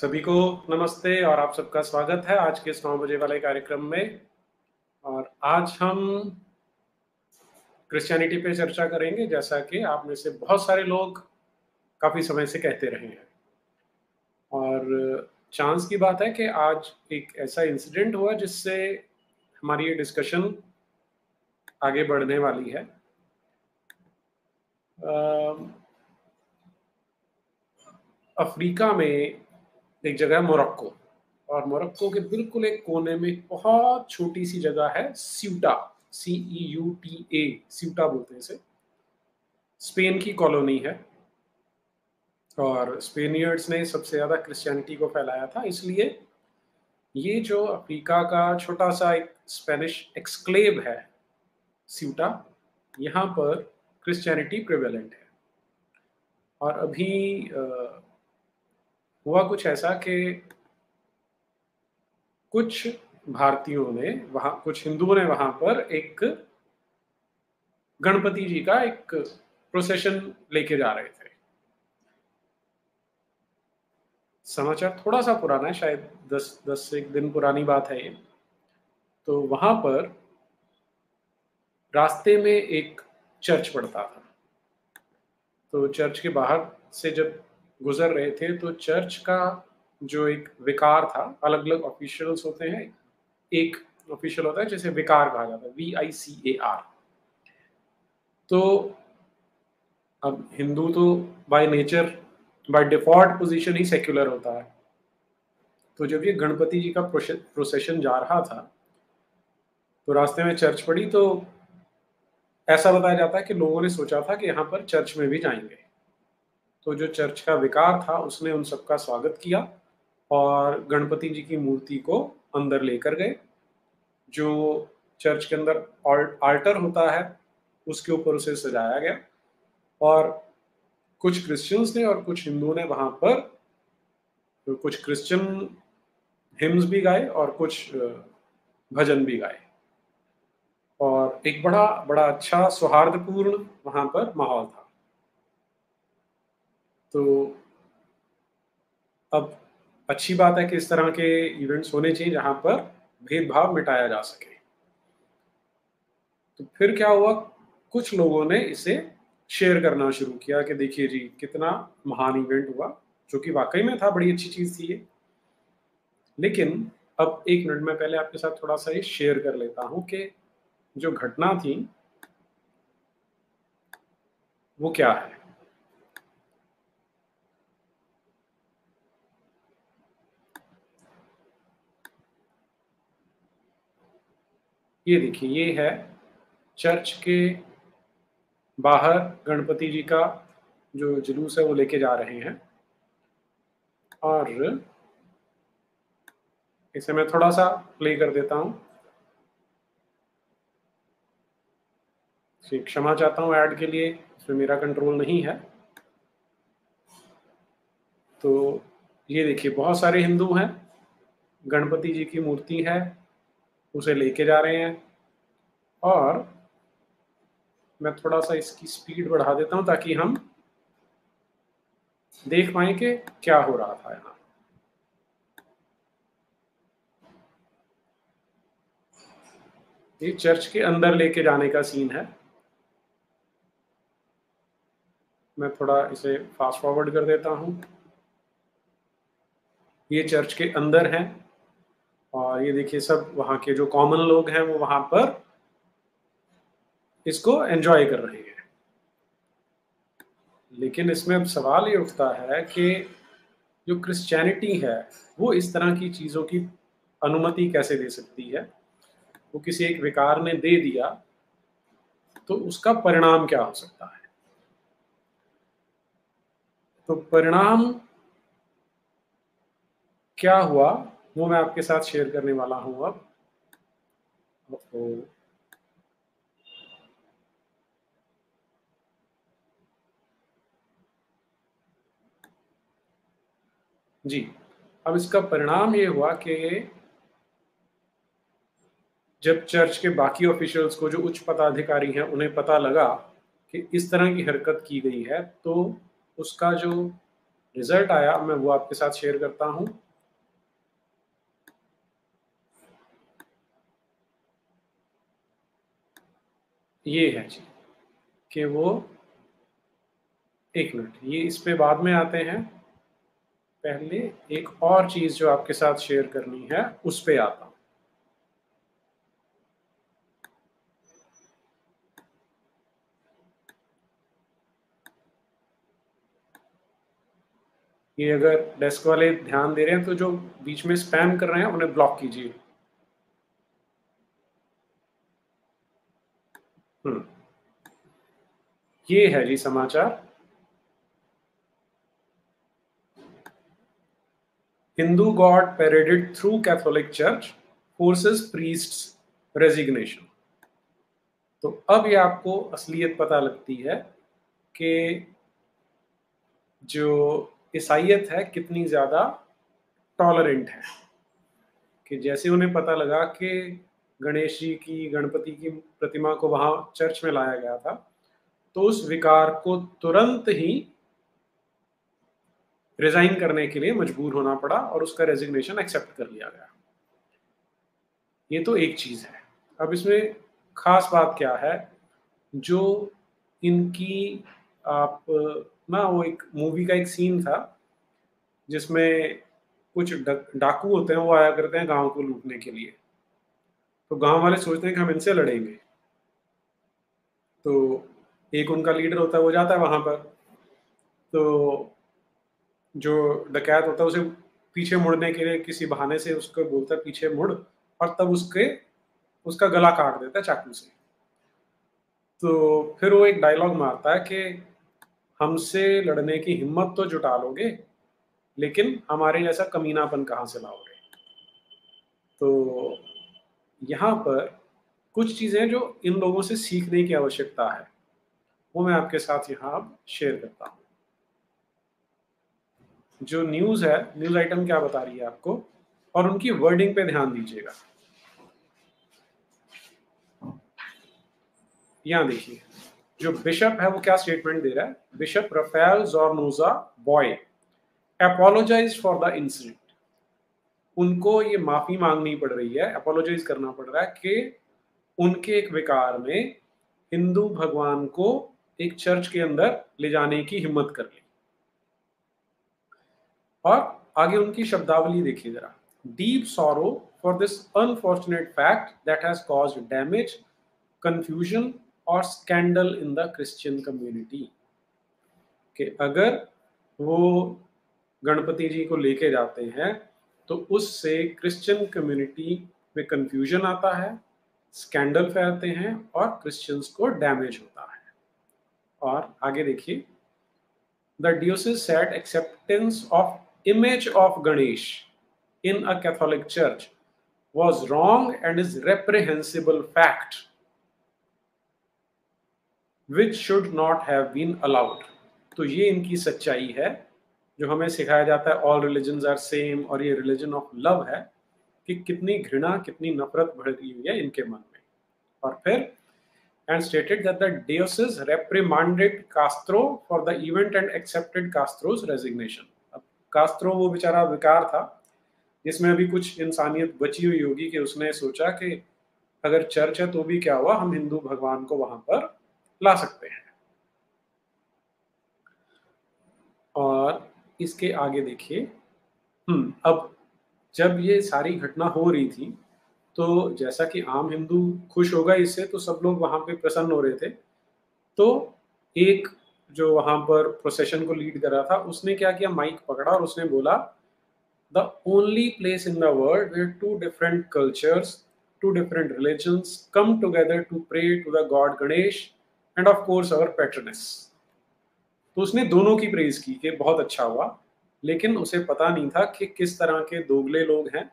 सभी को नमस्ते और आप सबका स्वागत है आज के इस 9 बजे वाले कार्यक्रम में। और आज हम क्रिश्चियनिटी पे चर्चा करेंगे, जैसा कि आप में से बहुत सारे लोग काफ़ी समय से कहते रहे हैं। और चांस की बात है कि आज एक ऐसा इंसिडेंट हुआ जिससे हमारी ये डिस्कशन आगे बढ़ने वाली है। अफ्रीका में एक जगह है मोरक्को, और मोरक्को के बिल्कुल एक कोने में एक बहुत छोटी सी जगह है स्यूटा, CEUTA, स्यूटा बोलते हैं इसे। स्पेन की कॉलोनी है और स्पेनियर्ड्स ने सबसे ज़्यादा क्रिश्चियनिटी को फैलाया था, इसलिए ये जो अफ्रीका का छोटा सा एक स्पेनिश एक्सक्लेव है स्यूटा, यहाँ पर क्रिश्चियनिटी प्रिवेलेंट है। और अभी हुआ कुछ ऐसा कि कुछ भारतीयों ने वहाँ, कुछ हिंदुओं ने वहाँ पर एक गणपति जी का एक प्रोसेशन लेके जा रहे थे। समाचार थोड़ा सा पुराना है, शायद 10 से एक दिन पुरानी बात है ये। तो वहाँ पर रास्ते में एक चर्च पड़ता था, तो चर्च के बाहर से जब गुजर रहे थे तो चर्च का जो एक विकार था, अलग अलग ऑफिशियल्स होते हैं, एक ऑफिशियल होता है जिसे विकार कहा जाता है, VICAR। तो अब हिंदू तो by nature, by default position he secular होता है। तो जब ये गणपति जी का प्रोसेशन जा रहा था तो रास्ते में चर्च पड़ी, तो ऐसा बताया जाता है कि लोगों ने सोचा था कि यहाँ पर चर्च में भी जाएंगे। तो जो चर्च का विकार था उसने उन सबका स्वागत किया और गणपति जी की मूर्ति को अंदर लेकर गए। जो चर्च के अंदर आल्टर होता है उसके ऊपर उसे सजाया गया, और कुछ क्रिश्चियंस ने और कुछ हिंदुओं ने वहाँ पर कुछ क्रिश्चियन हिम्स भी गाए और कुछ भजन भी गाए, और एक बड़ा बड़ा अच्छा सौहार्दपूर्ण वहाँ पर माहौल था। तो अब अच्छी बात है कि इस तरह के इवेंट्स होने चाहिए जहाँ पर भेदभाव मिटाया जा सके। तो फिर क्या हुआ, कुछ लोगों ने इसे शेयर करना शुरू किया कि देखिए जी कितना महान इवेंट हुआ, जो कि वाकई में था, बड़ी अच्छी चीज़ थी ये। लेकिन अब एक मिनट में पहले आपके साथ थोड़ा सा ये शेयर कर लेता हूँ कि जो घटना थी वो क्या है। ये देखिए, ये है चर्च के बाहर गणपति जी का जो जुलूस है वो लेके जा रहे हैं, और इसे मैं थोड़ा सा प्ले कर देता हूँ। क्षमा चाहता हूँ ऐड के लिए, इसमें मेरा कंट्रोल नहीं है। तो ये देखिए, बहुत सारे हिंदू हैं, गणपति जी की मूर्ति है, उसे लेके जा रहे हैं। और मैं थोड़ा सा इसकी स्पीड बढ़ा देता हूँ ताकि हम देख पाए कि क्या हो रहा था यहाँ। ये चर्च के अंदर लेके जाने का सीन है। मैं थोड़ा इसे फास्ट फॉरवर्ड कर देता हूँ। ये चर्च के अंदर है, और ये देखिए सब वहाँ के जो कॉमन लोग हैं वो वहाँ पर इसको एंजॉय कर रहे हैं। लेकिन इसमें अब सवाल ये उठता है कि जो क्रिश्चियनिटी है वो इस तरह की चीज़ों की अनुमति कैसे दे सकती है। वो किसी एक विकार ने दे दिया तो उसका परिणाम क्या हो सकता है। तो परिणाम क्या हुआ वो मैं आपके साथ शेयर करने वाला हूँ अब। तो जी, अब इसका परिणाम ये हुआ कि जब चर्च के बाकी ऑफिशियल्स को, जो उच्च पदाधिकारी हैं, उन्हें पता लगा कि इस तरह की हरकत की गई है, तो उसका जो रिजल्ट आया, मैं वो आपके साथ शेयर करता हूं। ये है जी कि वो, एक मिनट, ये इस पे बाद में आते हैं, पहले एक और चीज जो आपके साथ शेयर करनी है उस पे आता हूं। ये अगर डेस्क वाले ध्यान दे रहे हैं तो जो बीच में स्पैम कर रहे हैं उन्हें ब्लॉक कीजिए। ये है जी समाचार। Hindu God paraded through Catholic Church forces priests resignation। तो अब ये आपको असलियत पता लगती है कि जो ईसाइयत है कितनी ज़्यादा टॉलरेंट है। कि जैसे उन्हें पता लगा कि गणेश जी की, गणपति की प्रतिमा को वहाँ चर्च में लाया गया था, तो उस विकार को तुरंत ही रिजाइन करने के लिए मजबूर होना पड़ा और उसका रेजिग्नेशन एक्सेप्ट कर लिया गया। ये तो एक चीज़ है। अब इसमें खास बात क्या है, जो इनकी आप ना, वो एक मूवी का एक सीन था जिसमें कुछ डाकू होते हैं, वो आया करते हैं गांव को लूटने के लिए। तो गांव वाले सोचते हैं कि हम इनसे लड़ेंगे, तो एक उनका लीडर होता है, वो जाता है वहां पर। तो जो डकैत होता है उसे पीछे मुड़ने के लिए किसी बहाने से उसको बोलता है पीछे मुड़, और तब उसका गला काट देता है चाकू से। तो फिर वो एक डायलॉग मारता है कि हमसे लड़ने की हिम्मत तो जुटा लोगे, लेकिन हमारे जैसा कमीनापन कहाँ से लाओगे। तो यहाँ पर कुछ चीज़ें जो इन लोगों से सीखने की आवश्यकता है, वो मैं आपके साथ यहाँ अब शेयर करता हूँ। जो न्यूज़ है, न्यूज़ आइटम क्या बता रही है आपको, और उनकी वर्डिंग पे ध्यान दीजिएगा। यहाँ देखिए, जो बिशप है वो क्या स्टेटमेंट दे रहा है। Bishop Rafael Zornoza boy apologizes for the incident. उनको ये माफी मांगनी पड़ रही है, अपोलोजाइज करना पड़ रहा है कि उनके एक विकार में हिंदू भगवान को एक चर्च के अंदर ले जाने की हिम्मत कर ली। और आगे उनकी शब्दावली देखिए जरा। Deep sorrow for this unfortunate fact that has caused damage, confusion और scandal in the Christian community. कि अगर वो गणपति जी को लेके जाते हैं तो उससे क्रिश्चियन कम्युनिटी में कंफ्यूजन आता है, स्कैंडल फैलते हैं और क्रिश्चियंस को डैमेज होता है। और आगे देखिए, the diocese said acceptance of image of Ganesh in a Catholic church was wrong and is reprehensible fact which should not have been allowed। तो ये इनकी सच्चाई है जो हमें सिखाया जाता है, ऑल रिलीजन्स आर सेम, और ये रिलीजन ऑफ लव है, कि कितनी घृणा, कितनी नफरत भड़की हुई है इनके मन में। और फिर and stated that the diocese reprimanded Castro for the event and accepted Castro's resignation। अब कास्त्रो वो बेचारा विकार था जिसमें अभी कुछ इंसानियत बची हुई होगी, कि उसने सोचा कि अगर चर्च है तो भी क्या हुआ, हम हिंदू भगवान को वहां पर ला सकते हैं। और इसके आगे देखिए, अब जब ये सारी घटना हो रही थी तो जैसा कि आम हिंदू खुश होगा इससे, तो सब लोग वहां पे प्रसन्न हो रहे थे। तो एक जो वहां पर प्रोसेशन को लीड कर रहा था, उसने क्या किया, माइक पकड़ा और उसने बोला, the only place in the world where two different cultures, two different religions come together to pray to the god Ganesh and of course our patroness. तो उसने दोनों की प्रेज की कि बहुत अच्छा हुआ, लेकिन उसे पता नहीं था कि किस तरह के दोगले लोग हैं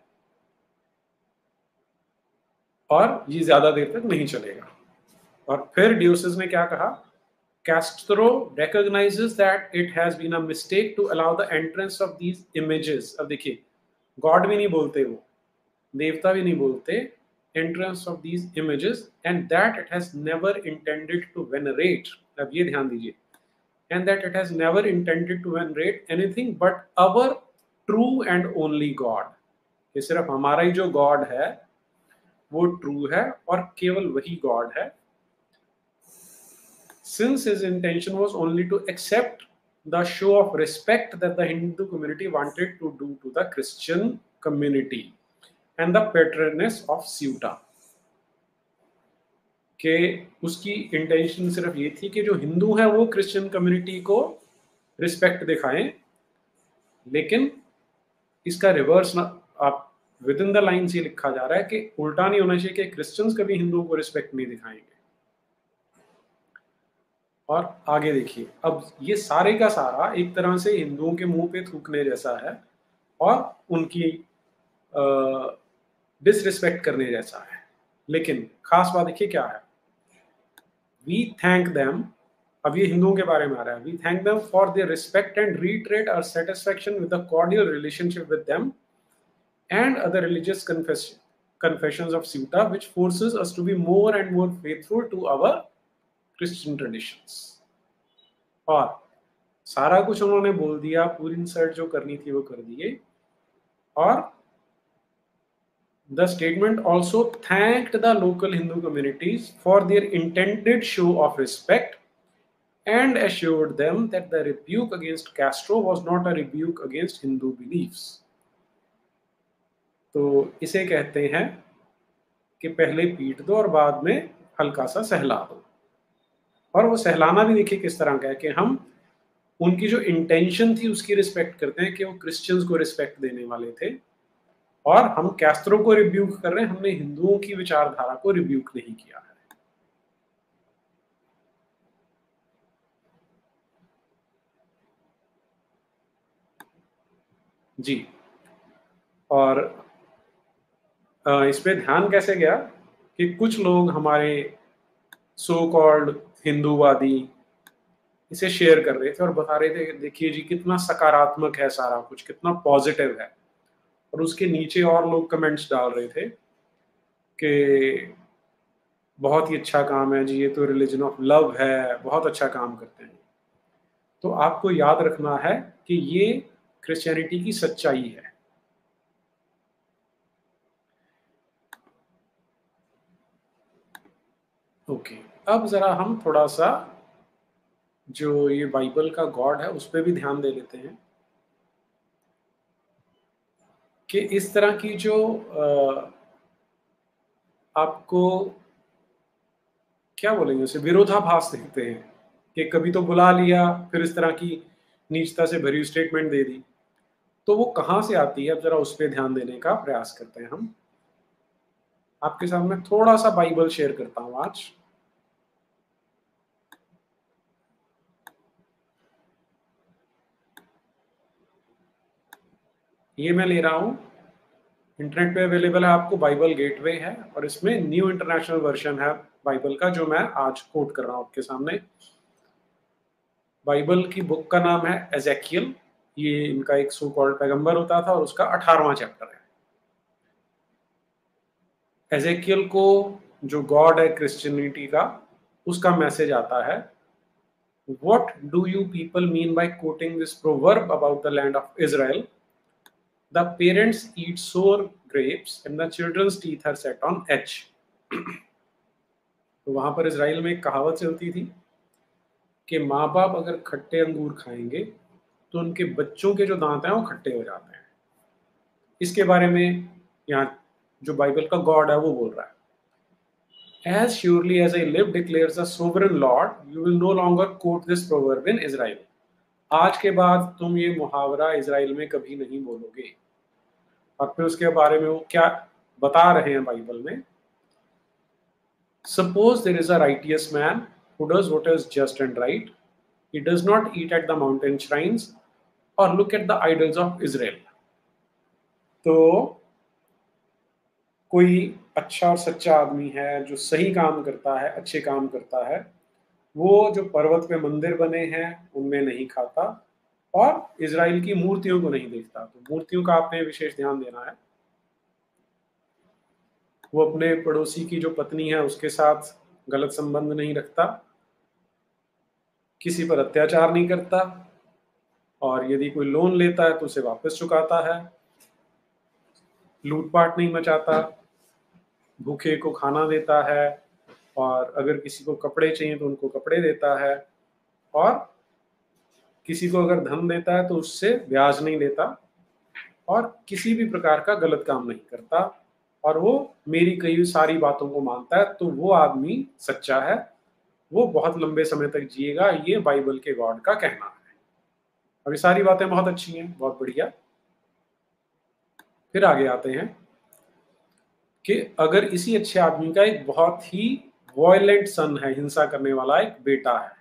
और ये ज्यादा देर तक नहीं चलेगा। और फिर डियोसिस ने क्या कहा, Castro recognizes that it has been a mistake to allow the entrance of these images। अब देखिए, गॉड भी नहीं बोलते वो, देवता भी नहीं बोलते, entrance of these images and that it has never intended to venerate। अब ये ध्यान दीजिए, and that it has never intended to venerate anything but our true and only God. ये सिर्फ हमारा ही जो गॉड है वो ट्रू है और केवल वही गॉड है. Since his intention was only to accept the show of respect that the Hindu community wanted to do to the Christian community and the patroness of Ceuta. कि उसकी इंटेंशन सिर्फ ये थी कि जो हिंदू हैं वो क्रिश्चियन कम्युनिटी को रिस्पेक्ट दिखाएं, लेकिन इसका रिवर्स ना, आप विद इन द लाइन्स ये लिखा जा रहा है कि उल्टा नहीं होना चाहिए कि क्रिश्चियंस कभी हिंदुओं को रिस्पेक्ट नहीं दिखाएंगे. और आगे देखिए, अब ये सारे का सारा एक तरह से हिंदुओं के मुंह पे थूकने जैसा है और उनकी डिसरिस्पेक्ट करने जैसा है. लेकिन खास बात देखिए क्या है, वी थैंक देम, अब ये हिंदुओं के बारे में आ रहा है, we thank them for their respect and reiterate our satisfaction with the cordial relationship with them and other religious confessions of Ceuta, which forces us to be more and more faithful to our Christian traditions. और सारा कुछ उन्होंने बोल दिया, पूरी insert जो करनी थी वो कर दिए. और the statement also thanked the local Hindu communities for their intended show of respect and assured them that the rebuke against Castro was not a rebuke against Hindu beliefs. तो इसे कहते हैं कि पहले पीट दो और बाद में हल्का सा सहला दो. और वो सहलाना भी देखिए किस तरह का है कि हम उनकी जो इंटेंशन थी उसकी रिस्पेक्ट करते हैं कि वो क्रिश्चियंस को रिस्पेक्ट देने वाले थे, और हम कैस्ट्रो को रिब्यूक कर रहे हैं, हमने हिंदुओं की विचारधारा को रिब्यूक नहीं किया है. जी. और इस पे ध्यान कैसे गया कि कुछ लोग हमारे सो कॉल्ड हिंदूवादी इसे शेयर कर रहे थे और बता रहे थे देखिए जी कितना सकारात्मक है सारा कुछ, कितना पॉजिटिव है. और उसके नीचे और लोग कमेंट्स डाल रहे थे कि बहुत ही अच्छा काम है जी, ये तो रिलीजन ऑफ लव है, बहुत अच्छा काम करते हैं. तो आपको याद रखना है कि ये क्रिश्चियनिटी की सच्चाई है. ओके, अब जरा हम थोड़ा सा जो ये बाइबल का गॉड है उस पर भी ध्यान दे लेते हैं कि इस तरह की जो आपको क्या बोलेंगे उसे विरोधाभास दिखते हैं कि कभी तो बुला लिया फिर इस तरह की नीचता से भरी स्टेटमेंट दे दी, तो वो कहाँ से आती है, अब जरा उस पर ध्यान देने का प्रयास करते हैं. हम आपके साथ में थोड़ा सा बाइबल शेयर करता हूं आज. ये मैं ले रहा हूं, इंटरनेट पे अवेलेबल है आपको, बाइबल गेटवे है और इसमें न्यू इंटरनेशनल वर्जन है बाइबल का जो मैं आज कोट कर रहा हूं आपके सामने. बाइबल की बुक का नाम है एजेकियल. ये इनका एक सो कॉल्ड पैगंबर होता था और उसका 18वां चैप्टर है. एजेकियल को जो गॉड है क्रिश्चियनिटी का, उसका मैसेज आता है, What do you people mean by quoting this proverb about the land of Israel? The parents eat sour grapes and the children's teeth are set on edge. तो वहां पर इजराइल में एक कहावत चलती थी कि माँ बाप अगर खट्टे अंगूर खाएंगे तो उनके बच्चों के जो दांत हैं वो खट्टे हो जाते हैं. इसके बारे में यहाँ जो बाइबल का गॉड है वो बोल रहा है, As surely as I live, declares the sovereign Lord, you will no longer quote this proverb in Israel. आज के बाद तुम ये मुहावरा इजराइल में कभी नहीं बोलोगे. और फिर उसके बारे में वो क्या बता रहे हैं बाइबल में, Suppose there is a righteous man who does what is just and right. He does not eat at the mountain shrines or look at the idols of Israel. तो कोई अच्छा और सच्चा आदमी है जो सही काम करता है, अच्छे काम करता है, वो जो पर्वत पे मंदिर बने हैं उनमें नहीं खाता और इजराइल की मूर्तियों को नहीं देखता. तो मूर्तियों का आपने विशेष ध्यान देना है. वो अपने पड़ोसी की जो पत्नी है उसके साथ गलत संबंध नहीं रखता, किसी पर अत्याचार नहीं करता, और यदि कोई लोन लेता है तो उसे वापस चुकाता है, लूटपाट नहीं मचाता, भूखे को खाना देता है, और अगर किसी को कपड़े चाहिए तो उनको कपड़े देता है, और किसी को अगर धन देता है तो उससे ब्याज नहीं लेता, और किसी भी प्रकार का गलत काम नहीं करता, और वो मेरी कही हुई सारी बातों को मानता है, तो वो आदमी सच्चा है, वो बहुत लंबे समय तक जिएगा। ये बाइबल के गॉड का कहना है। अब ये सारी बातें बहुत अच्छी हैं, बहुत बढ़िया। फिर आगे आते हैं कि अगर इसी अच्छे आदमी का एक बहुत ही वॉयलेंट सन है, हिंसा करने वाला एक बेटा है,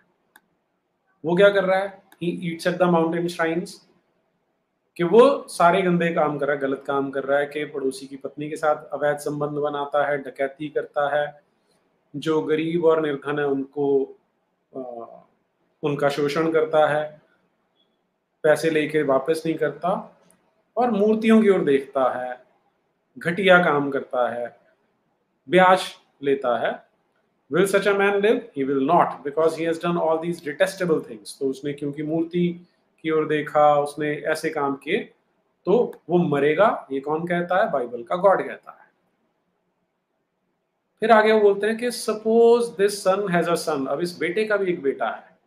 वो क्या कर रहा है? He eats at the mountain shrines, कि वो सारे गंदे काम कर रहा है, गलत काम कर रहा है, कि पड़ोसी की पत्नी के साथ अवैध संबंध बनाता है, डकैती करता है, जो गरीब और निर्धन है उनको उनका शोषण करता है, पैसे लेके वापस नहीं करता, और मूर्तियों की ओर देखता है, घटिया काम करता है, ब्याज लेता है। Will such a man live? He will not, because he has done all these detestable things. तो उसने क्योंकि मूर्ति की ओर देखा, उसने ऐसे काम किए, तो वो मरेगा। ये कौन कहता है? बाइबल का गॉड कहता है। फिर आगे वो बोलते हैं कि suppose this son has a son, अब इस बेटे का भी एक बेटा है,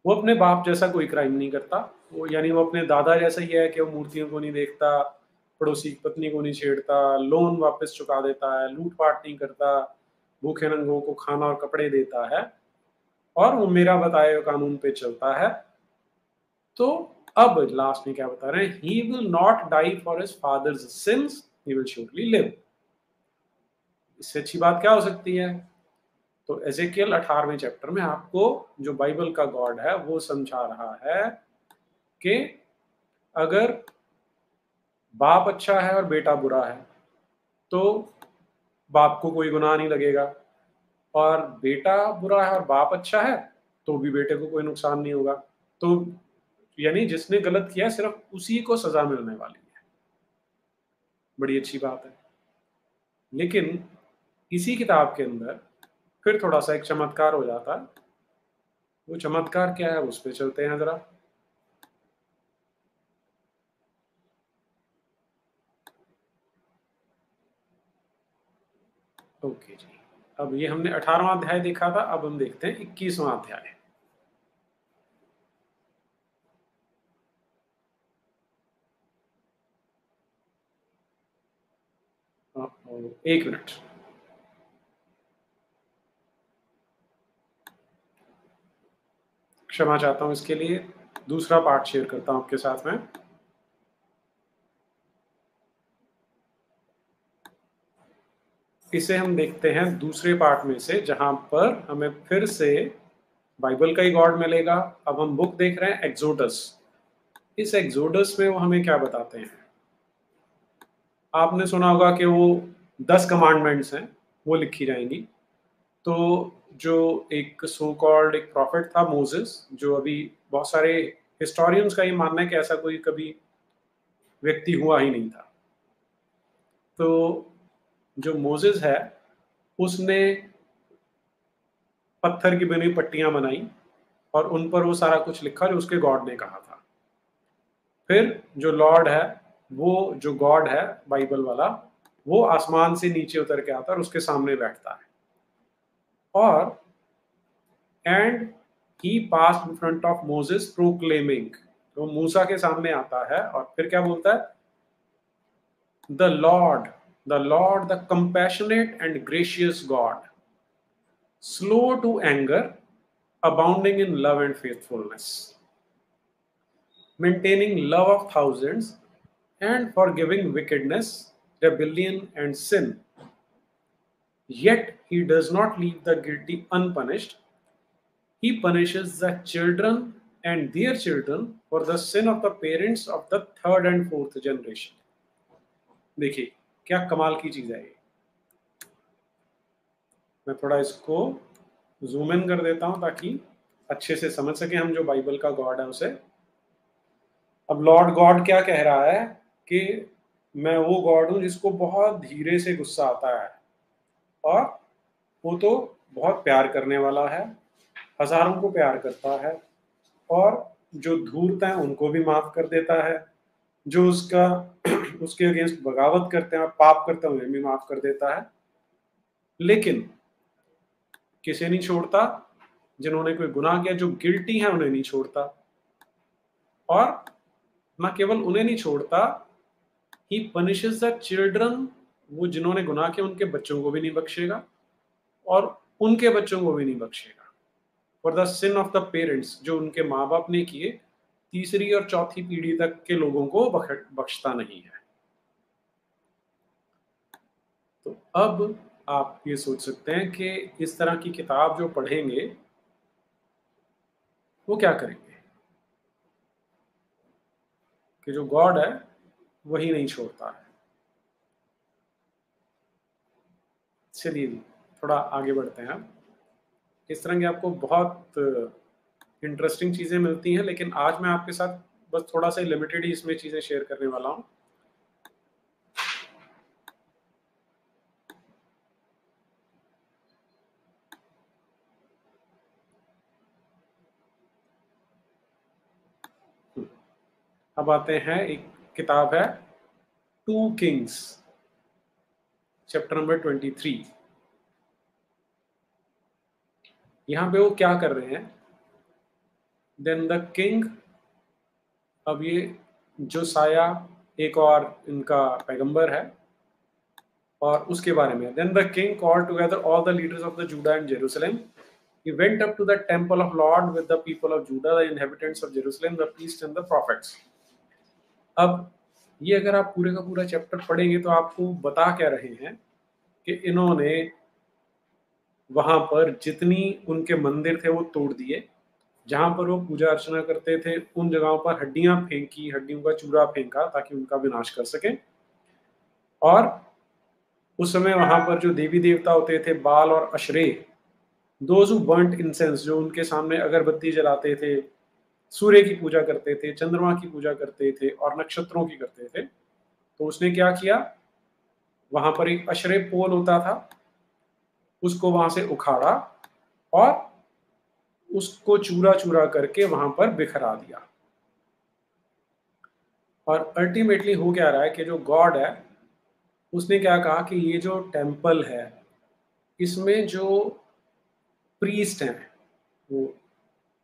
वो अपने बाप जैसा कोई क्राइम नहीं करता, वो यानी वो अपने दादा जैसा ही है कि वो मूर्तियों को नहीं देखता, पड़ोसी की पत्नी को नहीं छेड़ता, लोन वापस चुका देता है, लूटपाट नहीं करता, भूखे नंगों को खाना और कपड़े देता है, और वो मेरा बताए हुए कानून पे चलता है। तो अब लास्ट में क्या बता रहे हैं? He will not die for his father's sins, he will surely live. इससे अच्छी बात क्या हो सकती है? तो एजेकियल 18वें चैप्टर में आपको जो बाइबल का गॉड है वो समझा रहा है कि अगर बाप अच्छा है और बेटा बुरा है तो बाप को कोई गुनाह नहीं लगेगा, और बेटा बुरा है और बाप अच्छा है तो भी बेटे को कोई नुकसान नहीं होगा। तो यानी जिसने गलत किया सिर्फ उसी को सजा मिलने वाली है। बड़ी अच्छी बात है। लेकिन इसी किताब के अंदर फिर थोड़ा सा एक चमत्कार हो जाता है। वो चमत्कार क्या है उस पर चलते हैं जरा। ओके जी, अब ये हमने 18वां अध्याय देखा था, अब हम देखते हैं 21वां अध्याय। एक मिनट, क्षमा चाहता हूं इसके लिए। दूसरा पार्ट शेयर करता हूं आपके साथ में। इसे हम देखते हैं दूसरे पार्ट में से, जहां पर हमें फिर से बाइबल का ही गॉड मिलेगा। अब हम बुक देख रहे हैं एक्सोडस। इस एक्सोडस में वो हमें क्या बताते हैं? आपने सुना होगा कि वो 10 कमांडमेंट्स हैं, वो लिखी जाएंगी। तो जो एक सो कॉल्ड एक प्रॉफिट था मोसेस, जो अभी बहुत सारे हिस्टोरियंस का ये मानना है कि ऐसा कोई कभी व्यक्ति हुआ ही नहीं था। तो जो मोसेस है उसने पत्थर की बनी पट्टियां बनाई और उन पर वो सारा कुछ लिखा जो उसके गॉड ने कहा था। फिर जो लॉर्ड है, वो जो गॉड है बाइबल वाला, वो आसमान से नीचे उतर के आता है और उसके सामने बैठता है, और and he passed in front of Moses proclaiming. तो मूसा के सामने आता है और फिर क्या बोलता है? The Lord, the Lord, the compassionate and gracious God, slow to anger, abounding in love and faithfulness, maintaining love of thousands, and forgiving wickedness, rebellion, and sin. Yet he does not leave the guilty unpunished. He punishes the children and their children for the sin of the parents of the third and fourth generation. देखिए क्या कमाल की चीज है ये। मैं थोड़ा इसको जूम इन कर देता हूं ताकि अच्छे से समझ सके हम जो बाइबल का गॉड है उसे। अब लॉर्ड गॉड क्या कह रहा है कि मैं वो गॉड हूं जिसको बहुत धीरे से गुस्सा आता है, और वो तो बहुत प्यार करने वाला है, हजारों को प्यार करता है और जो धूर्त हैं उनको भी माफ कर देता है, जो उसका उसके अगेंस्ट बगावत करते हैं और पाप करते हैं उन्हें भी माफ कर देता है। लेकिन किसे नहीं छोड़ता? जिन्होंने कोई गुनाह किया, जो गिल्टी हैं उन्हें नहीं छोड़ता। और न केवल उन्हें नहीं छोड़ता, ही पनिशेस द चिल्ड्रन, वो जिन्होंने गुनाह किया उनके बच्चों को भी नहीं बख्शेगा और उनके बच्चों को भी नहीं बख्शेगा। For the sin of the parents, जो उनके माँ बाप ने किए, तीसरी और चौथी पीढ़ी तक के लोगों को बख्शता नहीं है। तो अब आप ये सोच सकते हैं कि इस तरह की किताब जो पढ़ेंगे वो क्या करेंगे कि जो गॉड है वही नहीं छोड़ता है। चलिए थोड़ा आगे बढ़ते हैं। अब इस तरह की आपको बहुत इंटरेस्टिंग चीज़ें मिलती हैं, लेकिन आज मैं आपके साथ बस थोड़ा सा लिमिटेड ही इसमें चीज़ें शेयर करने वाला हूँ। अब आते हैं, एक किताब है 2 किंग्स, चैप्टर नंबर 23। यहाँ पे वो क्या कर रहे हैं? देन द किंग, अब ये जोसाया एक और इनका पैगंबर है और उसके बारे में, then the king called together all the leaders of the Judah and Jerusalem, he went up to the temple of Lord with the people of Judah, the inhabitants of Jerusalem, the priests and the prophets. अब ये अगर आप पूरे का पूरा chapter पढ़ेंगे तो आपको बता क्या रहे हैं कि इन्होंने वहां पर जितनी उनके मंदिर थे वो तोड़ दिए, जहां पर वो पूजा अर्चना करते थे उन जगहों पर हड्डियां फेंकी, हड्डियों का चूरा फेंका ताकि उनका विनाश कर सके। और उस समय वहां पर जो देवी देवता होते थे, बाल और अशरे, दोज हु बर्न्ट इंसेंस, जो उनके सामने अगरबत्ती जलाते थे, सूर्य की पूजा करते थे, चंद्रमा की पूजा करते थे और नक्षत्रों की करते थे, तो उसने क्या किया? वहां पर एक अशरे पोल होता था, उसको वहां से उखाड़ा और उसको चूरा चूरा करके वहां पर बिखरा दिया। और अल्टीमेटली हो क्या रहा है कि जो गॉड है उसने क्या कहा कि ये जो टेम्पल है इसमें जो प्रीस्ट हैं, वो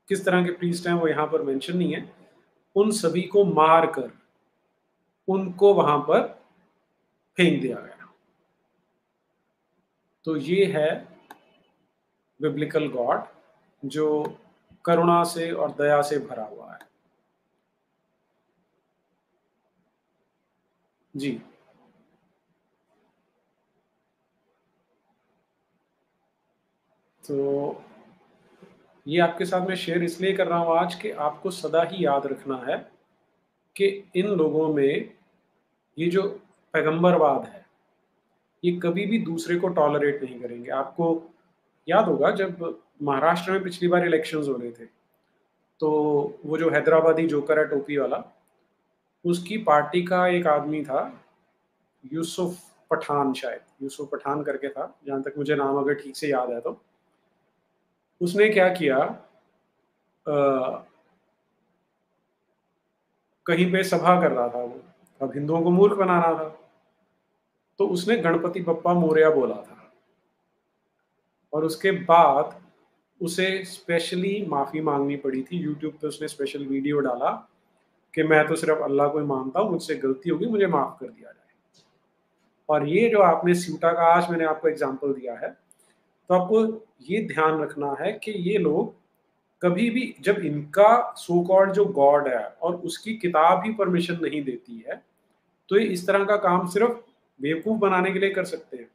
किस तरह के प्रीस्ट हैं वो यहाँ पर मेंशन नहीं है, उन सभी को मार कर उनको वहां पर फेंक दिया गया। तो ये है बिब्लिकल गॉड जो करुणा से और दया से भरा हुआ है। जी, तो ये आपके साथ मैं शेयर इसलिए कर रहा हूँ आज कि आपको सदा ही याद रखना है कि इन लोगों में ये जो पैगंबरवाद है ये कभी भी दूसरे को टॉलरेट नहीं करेंगे। आपको याद होगा जब महाराष्ट्र में पिछली बार इलेक्शंस हो रहे थे तो वो जो हैदराबादी जोकर है टोपी वाला, उसकी पार्टी का एक आदमी था, यूसुफ पठान, शायद यूसुफ पठान करके था जहां तक मुझे नाम अगर ठीक से याद है। तो उसने क्या किया, कहीं पे सभा कर रहा था वो, अब हिंदुओं को मूर्ख बना रहा था, तो उसने गणपति बप्पा मोरया बोला था और उसके बाद उसे स्पेशली माफ़ी मांगनी पड़ी थी। यूट्यूब पे उसने स्पेशल वीडियो डाला कि मैं तो सिर्फ अल्लाह को ही मानता हूँ, मुझसे गलती होगी, मुझे माफ़ कर दिया जाए। और ये जो आपने स्यूटा का आज मैंने आपको एग्जाम्पल दिया है, तो आपको ये ध्यान रखना है कि ये लोग कभी भी, जब इनका सो कॉल्ड जो गॉड है और उसकी किताब ही परमिशन नहीं देती है, तो ये इस तरह का काम सिर्फ बेवकूफ़ बनाने के लिए कर सकते हैं,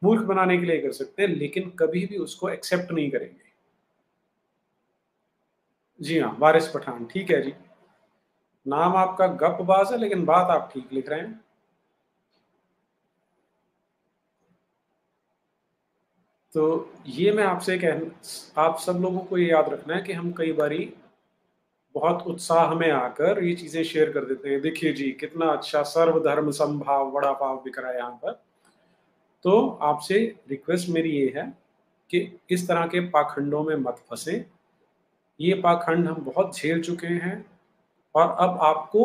मूर्ख बनाने के लिए कर सकते हैं, लेकिन कभी भी उसको एक्सेप्ट नहीं करेंगे। जी हाँ, वारिस पठान, ठीक है जी। नाम आपका गपबाज है लेकिन बात आप ठीक लिख रहे हैं। तो ये मैं आपसे आप सब लोगों को ये याद रखना है कि हम कई बारी बहुत उत्साह में आकर ये चीज़ें शेयर कर देते हैं, देखिए जी कितना अच्छा सर्वधर्म समभाव वड़ा पाव बिक रहा है यहाँ पर। तो आपसे रिक्वेस्ट मेरी ये है कि इस तरह के पाखंडों में मत फंसे, ये पाखंड हम बहुत झेल चुके हैं और अब आपको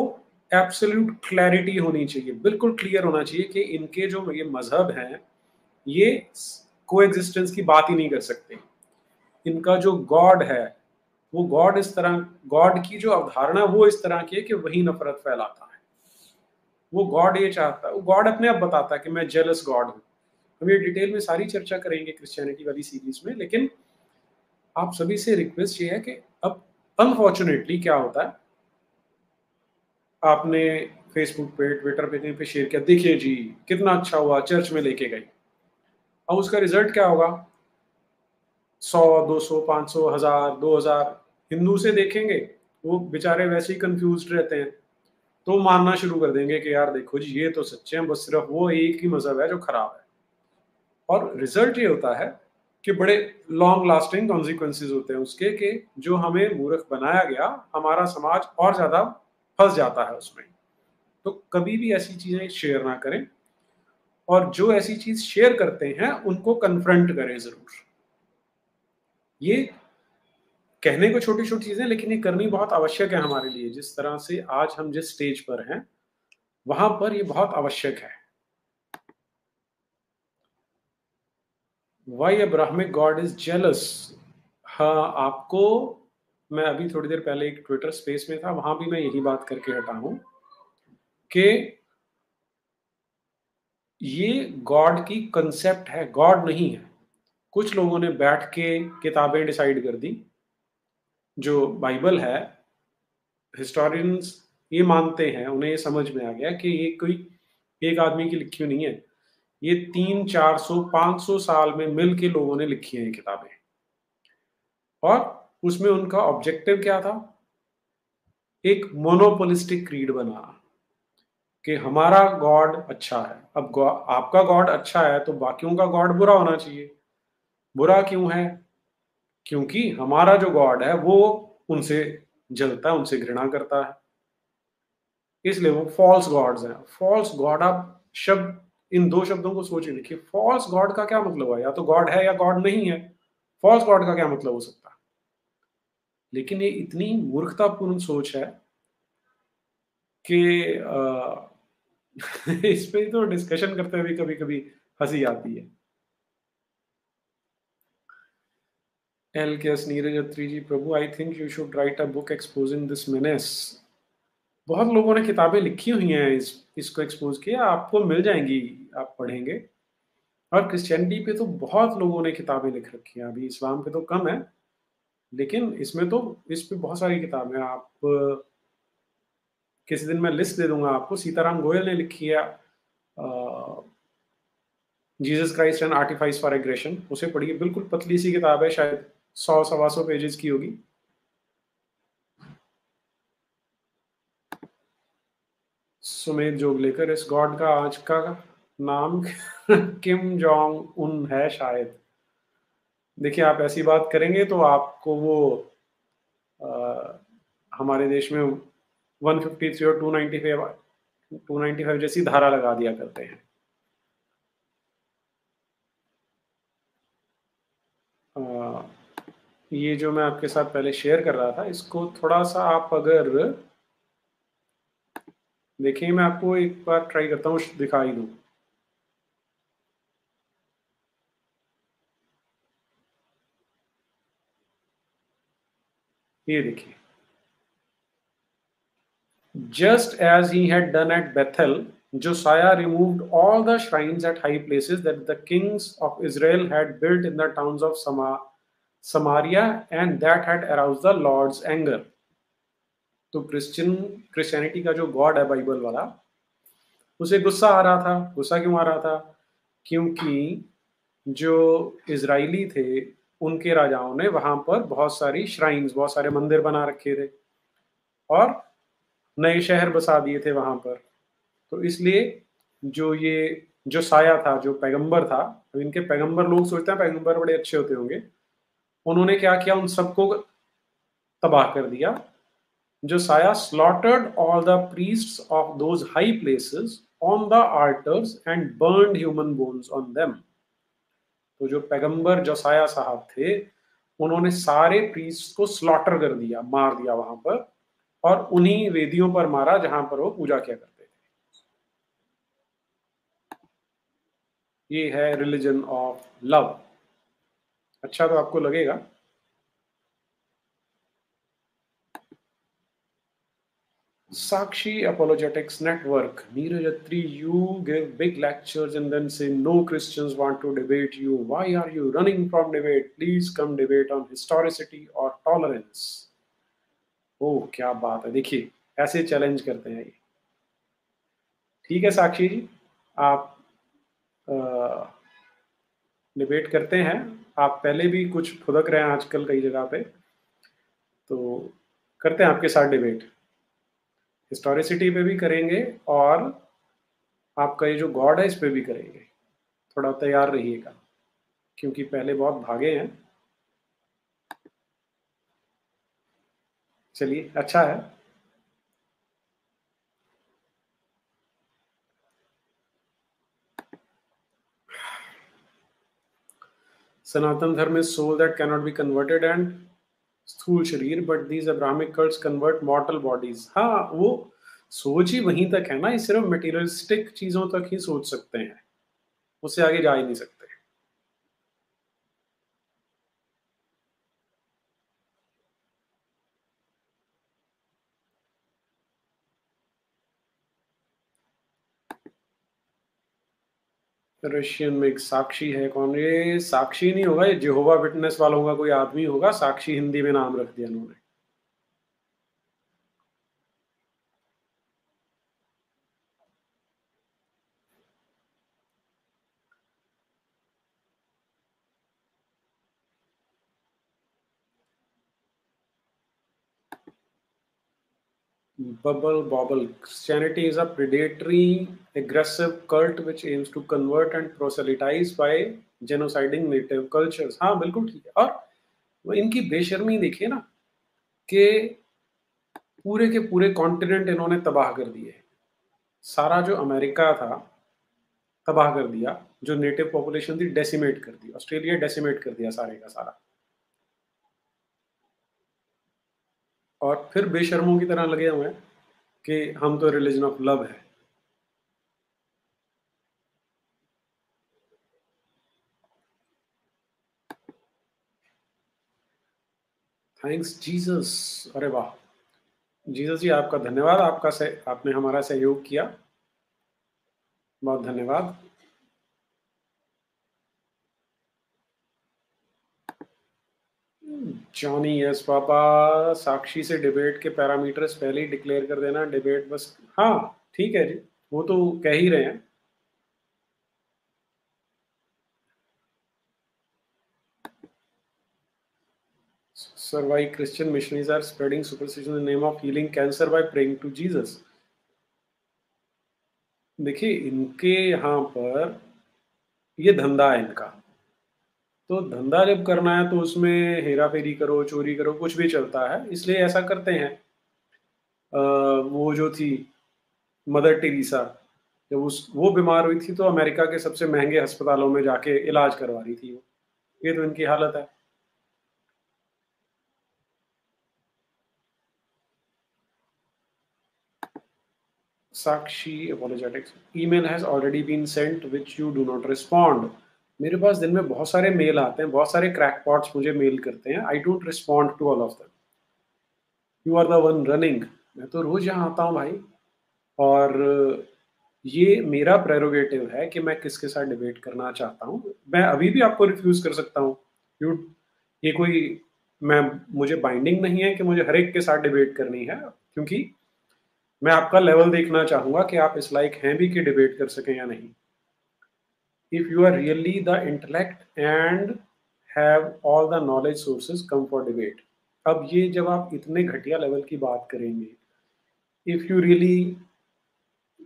एब्सोल्यूट क्लैरिटी होनी चाहिए, बिल्कुल क्लियर होना चाहिए कि इनके जो ये मजहब हैं ये कोएग्जिस्टेंस की बात ही नहीं कर सकते। इनका जो गॉड है वो गॉड इस तरह, गॉड की जो अवधारणा वो इस तरह की है कि वही नफरत फैलाता है। वो गॉड ये चाहता है, वो गॉड अपने आप बताता है कि मैं जेलस गॉड हूँ। हम ये डिटेल में सारी चर्चा करेंगे क्रिश्चियनिटी वाली सीरीज में, लेकिन आप सभी से रिक्वेस्ट ये है कि अब अनफॉर्चुनेटली क्या होता है, आपने फेसबुक पे, ट्विटर पे, कहीं पे शेयर किया, देखिए जी कितना अच्छा हुआ, चर्च में लेके गई। अब उसका रिजल्ट क्या होगा? 100, 200, 500, 1000, 2000 हिंदू से देखेंगे, वो बेचारे वैसे ही कंफ्यूज रहते हैं, तो मानना शुरू कर देंगे कि यार देखो जी ये तो सच्चे हैं, बस सिर्फ वो एक ही मजहब है जो खराब है। और रिजल्ट ये होता है कि बड़े लॉन्ग लास्टिंग कॉन्सिक्वेंसेज होते हैं उसके, कि जो हमें मूर्ख बनाया गया, हमारा समाज और ज्यादा फंस जाता है उसमें। तो कभी भी ऐसी चीजें शेयर ना करें, और जो ऐसी चीज शेयर करते हैं उनको कन्फ्रंट करें जरूर। ये कहने को छोटी छोटी चीजें, लेकिन ये करनी बहुत आवश्यक है हमारे लिए। जिस तरह से आज हम जिस स्टेज पर हैं वहां पर ये बहुत आवश्यक है। Why Abrahamic God is jealous? हाँ, आपको मैं अभी थोड़ी देर पहले एक ट्विटर स्पेस में था, वहां भी मैं यही बात करके हटा हूं कि ये गॉड की कंसेप्ट है, गॉड नहीं है। कुछ लोगों ने बैठ के किताबें डिसाइड कर दी। जो बाइबल है, हिस्टोरियंस ये मानते हैं, उन्हें ये समझ में आ गया कि ये कोई एक आदमी की लिखी हुई नहीं है, ये 300, 400, 500 साल में मिल के लोगों ने लिखी हैं किताबें। और उसमें उनका ऑब्जेक्टिव क्या था? एक मोनोपोलिस्टिक क्रीड बना कि हमारा गॉड अच्छा है। अब आपका गॉड अच्छा है तो बाकियों का गॉड बुरा होना चाहिए। बुरा क्यों है? क्योंकि हमारा जो गॉड है वो उनसे जलता है, उनसे घृणा करता है, इसलिए वो फॉल्स गॉड्स हैं। फॉल्स गॉड, आप शब्द, इन दो शब्दों को सोच के देखिए। फॉल्स गॉड का क्या मतलब है? या तो गॉड है या गॉड नहीं है। फॉल्स गॉड का क्या मतलब हो सकता है? लेकिन ये इतनी मूर्खतापूर्ण सोच है कि इस पे तो डिस्कशन करते हुए कभी कभी हंसी आती है। L K S Neeraj Atri ji, प्रभु I think you should write a book exposing this menace. बहुत लोगों ने किताबें लिखी हुई हैं इसको एक्सपोज किया, आपको मिल जाएंगी, आप पढ़ेंगे। और क्रिश्चियनिटी पे तो बहुत लोगों ने किताबें लिख रखी हैं, अभी इस्लाम पे तो कम है, लेकिन इसमें तो इस पे बहुत सारी किताबें। आप किसी दिन मैं लिस्ट दे दूंगा आपको। सीताराम गोयल ने लिखी है Jesus Christ and artifice for aggression, उसे पढ़िए, बिल्कुल पतली सी किताब है, शायद 100-125 पेजेस की होगी। सुमेध जोगलेकर, इस गॉड का आज का नाम किम जोंग उन है शायद। देखिए, आप ऐसी बात करेंगे तो आपको वो हमारे देश में 153 और 295 जैसी धारा लगा दिया करते हैं। ये जो मैं आपके साथ पहले शेयर कर रहा था, इसको थोड़ा सा आप अगर देखिए, मैं आपको एक बार ट्राई करता हूँ दिखाई दूँ। ये देखिए, just as he had done at Bethel, Josiah removed all the shrines at high places that the kings of Israel had built in the towns of Samaria, and that had aroused the Lord's anger. तो Christianity का जो God है Bible वाला, उसे गुस्सा आ रहा था। गुस्सा क्यों आ रहा था? क्योंकि जो इजरायली थे, उनके राजाओं ने वहां पर बहुत सारी श्राइन्स, बहुत सारे मंदिर बना रखे थे और नए शहर बसा दिए थे वहां पर। तो इसलिए जो ये जो साया था, जो पैगंबर था, अब इनके पैगंबर, लोग सोचते हैं पैगंबर बड़े अच्छे होते होंगे, उन्होंने क्या किया, उन सबको तबाह कर दिया। Josiah slaughtered all the priests of those high places on the altars and burned human bones on them. तो जो पैगंबर जोसाया साहब थे, उन्होंने सारे प्रीस्ट को स्लॉटर कर दिया, मार दिया वहां पर, और उन्हीं वेदियों पर मारा जहां पर वो पूजा किया करते थे। ये है रिलीजन ऑफ लव। अच्छा तो आपको लगेगा। Sakshi Apologetics Network. Neeraj Attri, you give big lectures and then say no Christians want to debate you. Why are you running from debate? Please come debate on historicity or tolerance. ओह क्या बात है, देखिए ऐसे challenge करते हैं ये। ठीक है साक्षी जी, आप डिबेट करते हैं। आप पहले भी कुछ फुदक रहे हैं आजकल कई जगह पे, तो करते हैं आपके साथ डिबेट। हिस्टोरिसिटी पे भी करेंगे और आपका ये जो गॉड है इस पे भी करेंगे। थोड़ा तैयार रहिएगा क्योंकि पहले बहुत भागे हैं। चलिए अच्छा है। Sanatan Dharma is soul that can not be converted and स्थूल शरीर, but these Abrahamic cults convert mortal bodies. हाँ, वो सोच ही वहीं तक है ना, ये सिर्फ मटेरियलिस्टिक चीजों तक ही सोच सकते हैं, उससे आगे जा ही नहीं सकते। रशियन में एक साक्षी है, कौन ये? साक्षी नहीं होगा, ये जेहोवा विटनेस वालों का कोई आदमी होगा, साक्षी हिंदी में नाम रख दिया उन्होंने। Bubble Bobble. Christianity is a predatory, aggressive cult which aims to convert and proselytize by genociding native cultures. हाँ बिल्कुल ठीक है। और वो इनकी बेशर्मी देखिए ना, कि पूरे के पूरे कॉन्टिनेंट इन्होंने तबाह कर दिए। सारा जो अमेरिका था तबाह कर दिया, जो नेटिव पॉपुलेशन थी डेसिमेट कर दी, ऑस्ट्रेलिया डेसिमेट कर दिया सारे का सारा, और फिर बेशर्मों की तरह लगे हुए हैं कि हम तो रिलीजन ऑफ लव है। Thanks Jesus. अरे वाह, जीसस जी आपका धन्यवाद, आपने हमारा सहयोग किया, बहुत धन्यवाद। जॉनी यस पापा, साक्षी से डिबेट के पैरामीटर्स पहले ही डिक्लेयर कर देना, डिबेट बस। हाँ ठीक है जी, वो तो कह ही रहे हैं। Sir, why Christian missionaries are spreading superstition in the name of healing cancer by praying to Jesus? देखिए इनके यहाँ पर ये धंधा है इनका, तो धंधा जब करना है तो उसमें हेरा फेरी करो, चोरी करो, कुछ भी चलता है, इसलिए ऐसा करते हैं। वो जो थी मदर टेरेसा, जब वो बीमार हुई थी तो अमेरिका के सबसे महंगे अस्पतालों में जाके इलाज करवा रही थी वो। ये तो इनकी हालत है। Sakshi apologetics. Email has already been sent which you do not respond. मेरे पास दिन में बहुत सारे मेल आते हैं, बहुत सारे क्रैकपॉट्स मुझे मेल करते हैं, I don't respond to all of them. You are the one running. मैं तो रोज यहाँ आता हूँ भाई, और ये मेरा प्रेरोगेटिव है कि मैं किसके साथ डिबेट करना चाहता हूँ। मैं अभी भी आपको रिफ्यूज कर सकता हूँ। यू ये कोई मैं मुझे बाइंडिंग नहीं है कि मुझे हर एक के साथ डिबेट करनी है, क्योंकि मैं आपका लेवल देखना चाहूंगा कि आप इस लायक हैं भी कि डिबेट कर सकें या नहीं। If you are really the intellect and have all the knowledge sources, come for debate. अब ये जब आप इतने घटिया लेवल की बात करेंगे, if you really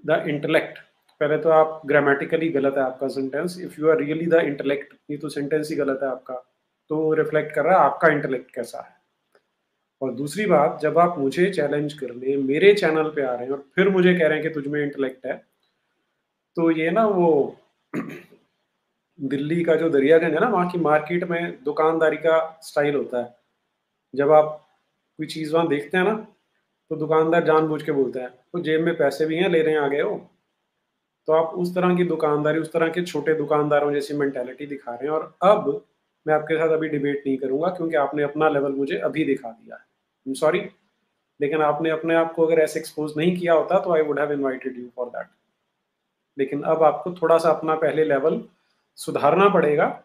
the intellect, पहले तो आप ग्रामेटिकली गलत है आपका sentence. If you are really the intellect, ये तो सेंटेंस ही गलत है आपका, तो रिफ्लेक्ट कर रहा है आपका इंटेलेक्ट कैसा है। और दूसरी बात, जब आप मुझे चैलेंज करने मेरे चैनल पे आ रहे हैं और फिर मुझे कह रहे हैं कि तुझ में इंटेलेक्ट है, तो ये ना वो दिल्ली का जो दरियागंज है ना, वहाँ की मार्केट में दुकानदारी का स्टाइल होता है। जब आप कोई चीज़ वहाँ देखते हैं ना, तो दुकानदार जानबूझ के बोलते हैं, "तो जेब में पैसे भी हैं, ले रहे हैं, आ गए हो।" तो आप उस तरह की दुकानदारी, उस तरह के छोटे दुकानदारों जैसी मेंटालिटी दिखा रहे हैं। और अब मैं आपके साथ अभी डिबेट नहीं करूँगा, क्योंकि आपने अपना लेवल मुझे अभी दिखा दिया है। आई एम सॉरी, लेकिन आपने अपने आप को अगर ऐसे एक्सपोज़ नहीं किया होता, तो I would have invited you for that. लेकिन अब आपको थोड़ा-सा अपना पहले लेवल सुधारना पड़ेगा।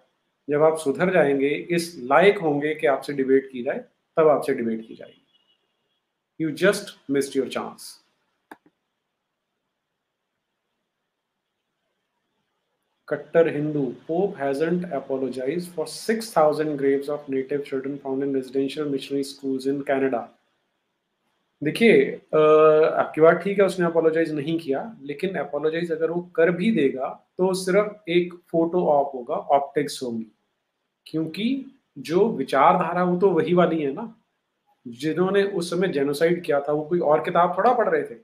जब आप सुधर जाएँगे, इस लायक होंगे कि आपसे डिबेट की जाए, तब आपसे डिबेट की जाएगी। You just missed your chance. Kattar Hindu, Pope hasn't apologized for 6,000 graves of native children found in residential missionary schools in Canada. देखिए, आपकी बात ठीक है, उसने अपोलोजाइज नहीं किया, लेकिन अपोलोजाइज अगर वो कर भी देगा, तो सिर्फ एक फोटो ऑप होगा, ऑप्टिक्स होंगी। क्योंकि जो विचारधारा वो तो वही वाली है ना, जिन्होंने उस समय जेनोसाइड किया था, वो कोई और किताब थोड़ा पढ़ रहे थे।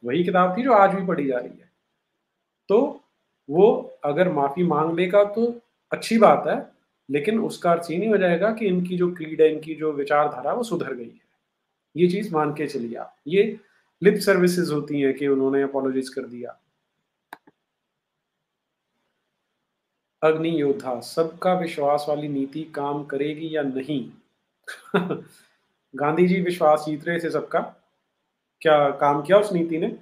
वही किताब थी जो आज भी पढ़ी जा रही है। तो वो अगर माफ़ी माँग लेगा तो अच्छी बात है, लेकिन उसका अर्थ ये नहीं हो जाएगा कि इनकी जो क्रीड है, इनकी जो विचारधारा है, वो सुधर गई है। ये चीज़ मान के चलिए आप। ये लिप सर्विसेज़ होती हैं कि उन्होंने अपोलोजाइज़ कर दिया। अग्नि योद्धा, सबका विश्वास वाली नीति काम करेगी या नहीं? गांधी जी विश्वास जीत रहे थे सबका, क्या काम किया उस नीति ने?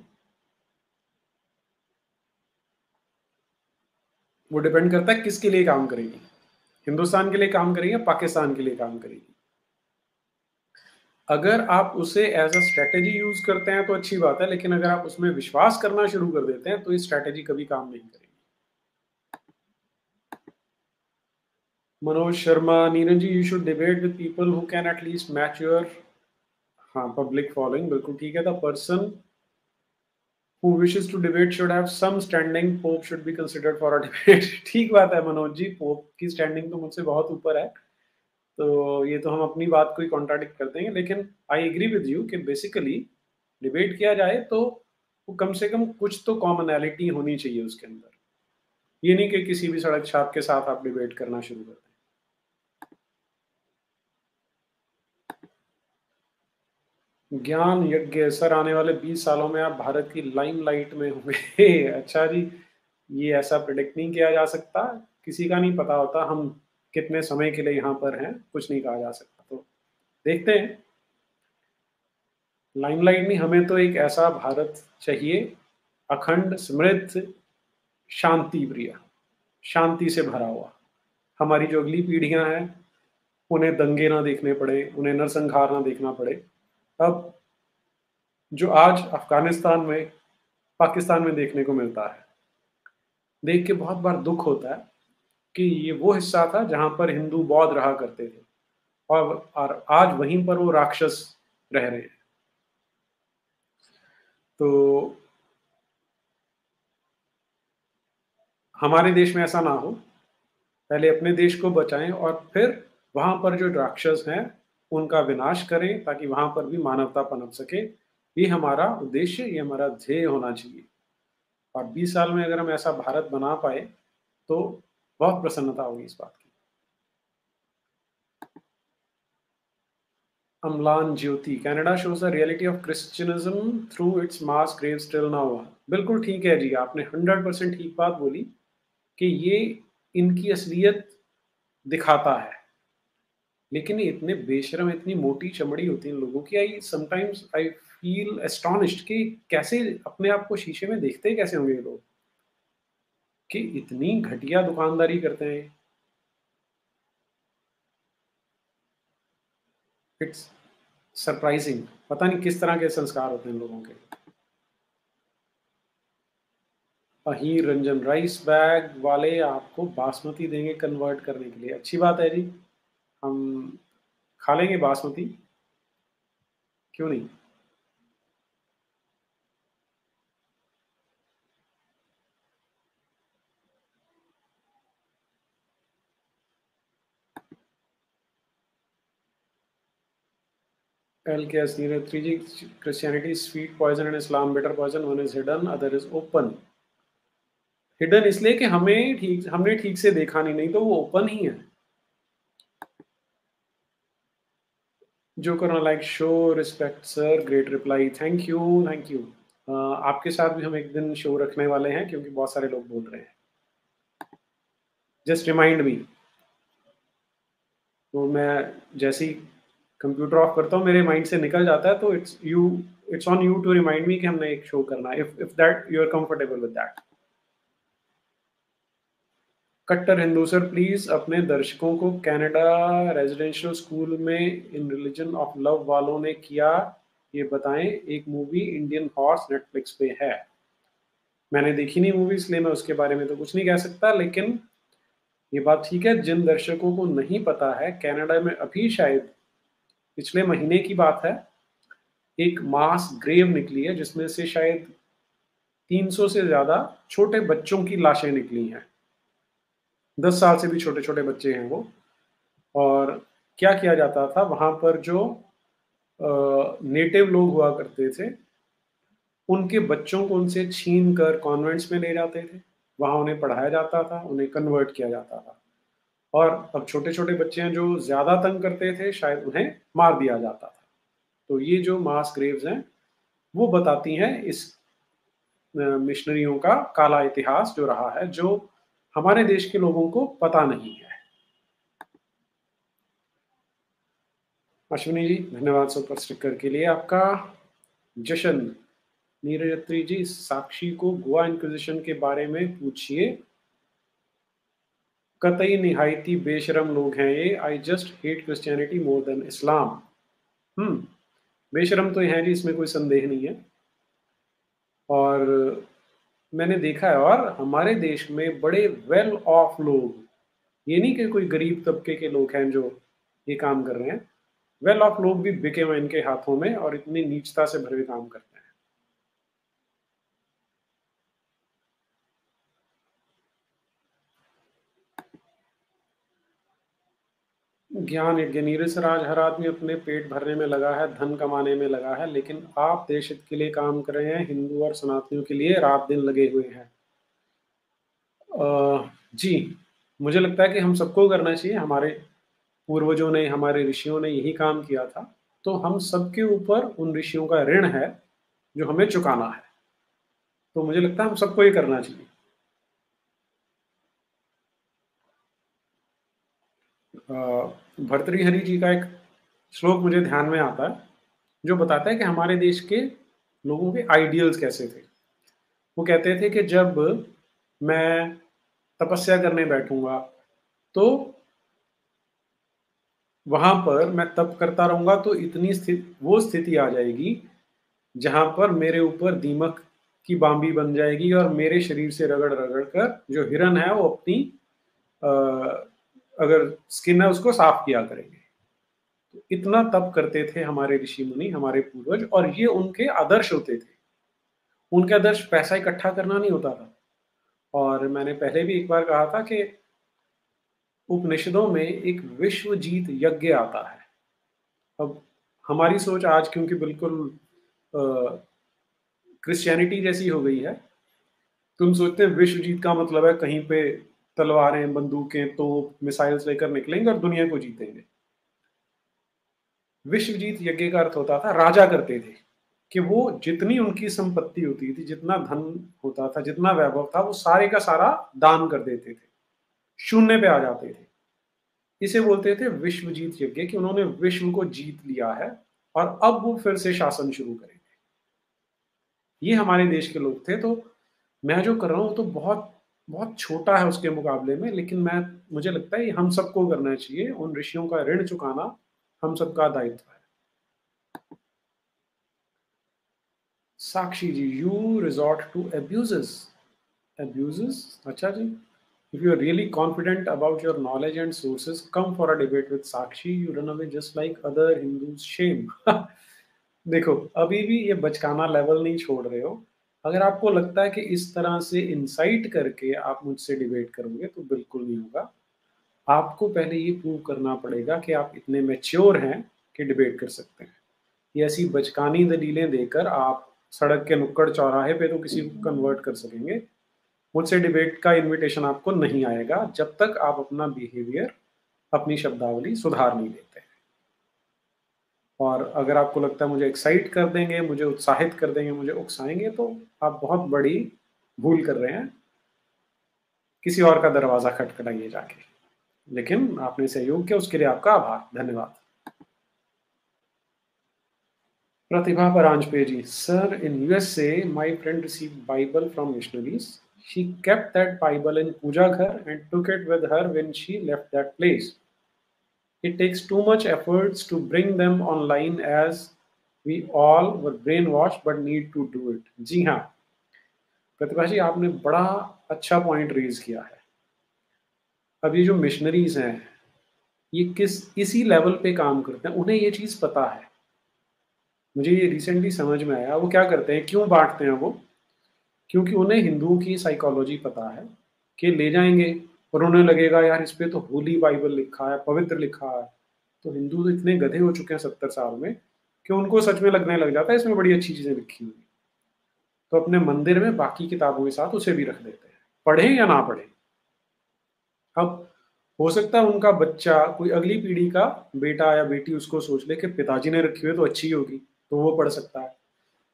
वो डिपेंड करता है किसके लिए काम करेगी। हिंदुस्तान के लिए काम करेगी या पाकिस्तान के लिए काम करेगी। अगर आप उसे एज़ अ स्ट्रैटेजी यूज़ करते हैं तो अच्छी बात है, लेकिन अगर आप उसमें विश्वास करना शुरू कर देते हैं, तो ये स्ट्रैटेजी कभी काम नहीं करेगी। Manoj Sharma, Neeraj ji, you should debate with people who can at least match your, हाँ, पब्लिक फॉलोइंग, बिल्कुल ठीक है। The person who wishes to debate should have some standing, pope should be considered for a debate. ठीक बात है मनोज जी, पोप की standing तो मुझसे बहुत ऊपर है, तो ये तो हम अपनी बात को ही कॉन्ट्राडिक्ट कर देंगे। लेकिन आई एग्री विद यू कि बेसिकली डिबेट किया जाए तो वो कम से कम कुछ तो कॉमनैलिटी होनी चाहिए उसके अंदर। ये नहीं कि किसी भी सड़क छाप के साथ आप डिबेट करना शुरू कर दें। ज्ञान यज्ञ सर, आने वाले 20 सालों में आप भारत की लाइमलाइट में होंगे। अच्छा जी, ये ऐसा प्रिडिक्ट नहीं किया जा सकता, किसी का नहीं पता होता हम कितने समय के लिए यहाँ पर हैं, कुछ नहीं कहा जा सकता। तो देखते हैं। लाइमलाइट नहीं, हमें तो एक ऐसा भारत चाहिए, अखंड, समृद्ध, शांति प्रिय, शांति से भरा हुआ। हमारी जो अगली पीढ़ियां हैं, उन्हें दंगे ना देखने पड़े, उन्हें नरसंहार ना देखना पड़े। अब जो आज अफगानिस्तान में, पाकिस्तान में देखने को मिलता है, देख के बहुत बार दुख होता है कि ये वो हिस्सा था जहां पर हिंदू बौद्ध रहा करते थे, और आज वहीं पर वो राक्षस रह रहे हैं। तो हमारे देश में ऐसा ना हो, पहले अपने देश को बचाएं और फिर वहां पर जो राक्षस हैं उनका विनाश करें, ताकि वहां पर भी मानवता पनप सके। ये हमारा उद्देश्य, ये हमारा ध्येय होना चाहिए। और 20 साल में अगर हम ऐसा भारत बना पाए, तो बहुत प्रसन्नता होगी इस बात की। अम्लान ज्योति, Canada shows the reality of Christianism through its mass graves till now। बिल्कुल ठीक है जी, आपने 100% ठीक बात बोली कि ये इनकी असलियत दिखाता है। लेकिन ये इतने बेशर्म, इतनी मोटी चमड़ी होती है इन लोगों की। I sometimes I feel astonished कि कैसे अपने आप को शीशे में देखते कैसे होंगे ये लोग, कि इतनी घटिया दुकानदारी करते हैं। इट्स सरप्राइजिंग, पता नहीं किस तरह के संस्कार होते हैं इन लोगों के। अहीर रंजन, राइस बैग वाले आपको बासमती देंगे कन्वर्ट करने के लिए, अच्छी बात है जी, हम खा लेंगे बासमती, क्यों नहीं। L K S Neeraj, Atri ji, Christianity sweet poison and Islam bitter poison, one is hidden, other is open. Hidden इसलिए कि हमने ठीक से देखा नहीं तो वो ओपन ही है। जो करना like show respect sir, great reply, thank you, thank you. आपके साथ भी हम एक दिन शो रखने वाले हैं क्योंकि बहुत सारे लोग बोल रहे हैं। Just remind me. तो मैं जैसे ही कंप्यूटर ऑफ करता हूँ मेरे माइंड से निकल जाता है, तो it's on you to remind me कि हमने एक शो करना है, if that you are comfortable with that. कट्टर हिंदू सर प्लीज अपने दर्शकों को कनाडा रेजिडेंशियल स्कूल में इन रिलीजन ऑफ लव वालों ने किया ये बताएं। एक मूवी इंडियन हॉर्स नेटफ्लिक्स पे है। मैंने देखी नहीं मूवी, इसलिए मैं उसके बारे में तो कुछ नहीं कह सकता, लेकिन ये बात ठीक है, जिन दर्शकों को नहीं पता है, कनाडा में अभी शायद पिछले महीने की बात है, एक मास ग्रेव निकली है जिसमें से शायद 300 से ज्यादा छोटे बच्चों की लाशें निकली हैं। 10 साल से भी छोटे छोटे बच्चे हैं वो। और क्या किया जाता था वहां पर, जो नेटिव लोग हुआ करते थे उनके बच्चों को उनसे छीन कर कॉन्वेंट्स में ले जाते थे, वहां उन्हें पढ़ाया जाता था, उन्हें कन्वर्ट किया जाता था। और अब छोटे छोटे बच्चे हैं जो ज्यादा तंग करते थे, शायद उन्हें मार दिया जाता था। तो ये जो मास ग्रेव्स हैं वो बताती हैं इस मिशनरियों का काला इतिहास जो रहा है, जो हमारे देश के लोगों को पता नहीं है। अश्विनी जी धन्यवाद सुपर स्टिकर के लिए आपका। जशन नीरजत्री जी, साक्षी को गोवा इंक्विजिशन के बारे में पूछिए, कतई निहायती बेशरम लोग हैं ये। I just hate Christianity more than Islam. बेशरम तो हैं जी, इसमें कोई संदेह नहीं है। और मैंने देखा है, और हमारे देश में बड़े वेल ऑफ लोग, ये नहीं कि कोई गरीब तबके के लोग हैं जो ये काम कर रहे हैं, वेल ऑफ लोग भी बिके हुए इनके हाथों में और इतनी नीचता से भरे हुए काम करते हैं। ज्ञान यज्ञ नीरज सर, आज हर आदमी अपने पेट भरने में लगा है, धन कमाने में लगा है, लेकिन आप देश हित के लिए काम कर रहे हैं, हिंदू और सनातनियों के लिए रात दिन लगे हुए हैं। जी, मुझे लगता है कि हम सबको करना चाहिए। हमारे पूर्वजों ने, हमारे ऋषियों ने यही काम किया था, तो हम सबके ऊपर उन ऋषियों का ऋण है जो हमें चुकाना है। तो मुझे लगता है हम सबको ये करना चाहिए। भर्तृहरि जी का एक श्लोक मुझे ध्यान में आता है जो बताता है कि हमारे देश के लोगों के आइडियल्स कैसे थे। वो कहते थे कि जब मैं तपस्या करने बैठूंगा तो वहां पर मैं तप करता रहूंगा तो वो स्थिति आ जाएगी जहां पर मेरे ऊपर दीमक की बांबी बन जाएगी और मेरे शरीर से रगड़ रगड़ कर जो हिरन है वो अपनी अगर स्किन है उसको साफ किया करेंगे। तो इतना तप करते थे हमारे ऋषि मुनि, हमारे पूर्वज, और ये उनके आदर्श होते थे। उनके आदर्श पैसा इकट्ठा करना नहीं होता था। और मैंने पहले भी एक बार कहा था कि उपनिषदों में एक विश्व जीत यज्ञ आता है। अब हमारी सोच आज क्योंकि बिल्कुल क्रिश्चियनिटी जैसी हो गई है, तुम सोचते हैं विश्व जीत का मतलब है कहीं पे तलवारें, बंदूकें, तोप, मिसाइल्स लेकर निकलेंगे और दुनिया को जीतेंगे। विश्व जीत यज्ञ का अर्थ होता था, राजा करते थे कि वो जितनी उनकी संपत्ति होती थी, जितना धन होता था, जितना वैभव था, वो सारे का सारा दान कर देते थे, शून्य पे आ जाते थे। इसे बोलते थे विश्व जीत यज्ञ, कि उन्होंने विश्व को जीत लिया है और अब वो फिर से शासन शुरू करेंगे। ये हमारे देश के लोग थे। तो मैं जो कर रहा हूँ तो बहुत बहुत छोटा है उसके मुकाबले में, लेकिन मुझे लगता है ये हम सबको करना चाहिए। उन ऋषियों का ऋण चुकाना हम सबका दायित्व है। Sakshi ji, you resort to abuses. Abuses, अच्छा जी। If you are really confident about your knowledge and sources, come for a debate with Sakshi. You run away just like other Hindus. Shame. देखो, अभी भी ये बचकाना लेवल नहीं छोड़ रहे हो। अगर आपको लगता है कि इस तरह से इंसाइट करके आप मुझसे डिबेट करोगे तो बिल्कुल नहीं होगा। आपको पहले ये प्रूव करना पड़ेगा कि आप इतने मैच्योर हैं कि डिबेट कर सकते हैं। ये ऐसी बचकानी दलीलें देकर आप सड़क के नुक्कड़ चौराहे पे तो किसी को कन्वर्ट कर सकेंगे, मुझसे डिबेट का इनविटेशन आपको नहीं आएगा जब तक आप अपना बिहेवियर, अपनी शब्दावली सुधार नहीं देते। और अगर आपको लगता है मुझे एक्साइट कर देंगे, मुझे उत्साहित कर देंगे, मुझे उकसाएंगे, तो आप बहुत बड़ी भूल कर रहे हैं। किसी और का दरवाजा खटखटाइए जाके। लेकिन आपने सहयोग किया, उसके लिए आपका आभार, धन्यवाद। प्रतिभा परांजपे जी, sir, in USA my friend received Bible from missionaries. She kept that Bible in puja ghar and took it with her when she left that place. It takes too much efforts to bring them online as we all were brainwashed but need to do it. जी हाँ, प्रतिभा जी, आपने बड़ा अच्छा point raise किया है। अब ये जो missionaries हैं, ये इसी लेवल पे काम करते हैं, उन्हें ये चीज़ पता है। मुझे ये रिसेंटली समझ में आया। वो क्या करते हैं, क्यों बांटते हैं वो? क्योंकि उन्हें हिंदुओं की साइकोलॉजी पता है कि ले जाएंगे और उन्हें लगेगा यार इस पे तो होली बाइबल लिखा है, पवित्र लिखा है। तो हिंदू तो इतने गधे हो चुके हैं 70 साल में कि उनको सच में लगने लग जाता है इसमें बड़ी अच्छी चीज़ें लिखी हुई। तो अपने मंदिर में बाकी किताबों के साथ उसे भी रख देते हैं, पढ़ें या ना पढ़ें। अब हो सकता है उनका बच्चा, कोई अगली पीढ़ी का बेटा या बेटी उसको सोच ले कि पिताजी ने रखी हुई तो अच्छी होगी, तो वो पढ़ सकता है।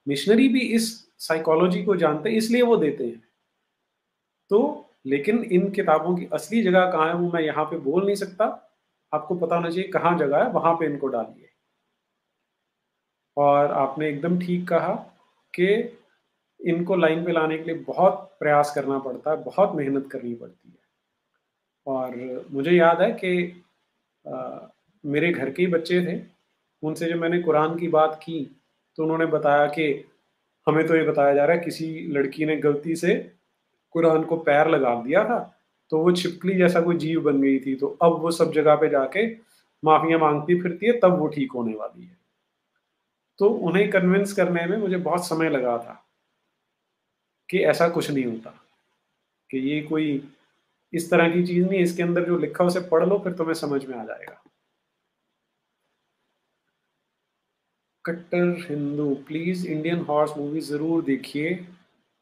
मिशनरी भी इस साइकोलॉजी को जानते हैं, इसलिए वो देते हैं। तो लेकिन इन किताबों की असली जगह कहाँ है वो मैं यहाँ पे बोल नहीं सकता। आपको पता होना चाहिए कहाँ जगह है, वहाँ पे इनको डालिए। और आपने एकदम ठीक कहा कि इनको लाइन पे लाने के लिए बहुत प्रयास करना पड़ता है, बहुत मेहनत करनी पड़ती है। और मुझे याद है कि मेरे घर के ही बच्चे थे, उनसे जब मैंने कुरान की बात की तो उन्होंने बताया कि हमें तो ये बताया जा रहा है किसी लड़की ने गलती से कुरान को पैर लगा दिया था, तो वो छिपकली जैसा कोई जीव बन गई थी, तो अब वो सब जगह पे जाके माफिया मांगती फिरती है, तब वो ठीक होने वाली है। तो उन्हें कन्विंस करने में मुझे बहुत समय लगा था कि ऐसा कुछ नहीं होता, कि ये कोई इस तरह की चीज नहीं, इसके अंदर जो लिखा उसे पढ़ लो फिर तुम्हें समझ में आ जाएगा। कट्टर Hindu, please Indian horse movie जरूर देखिए।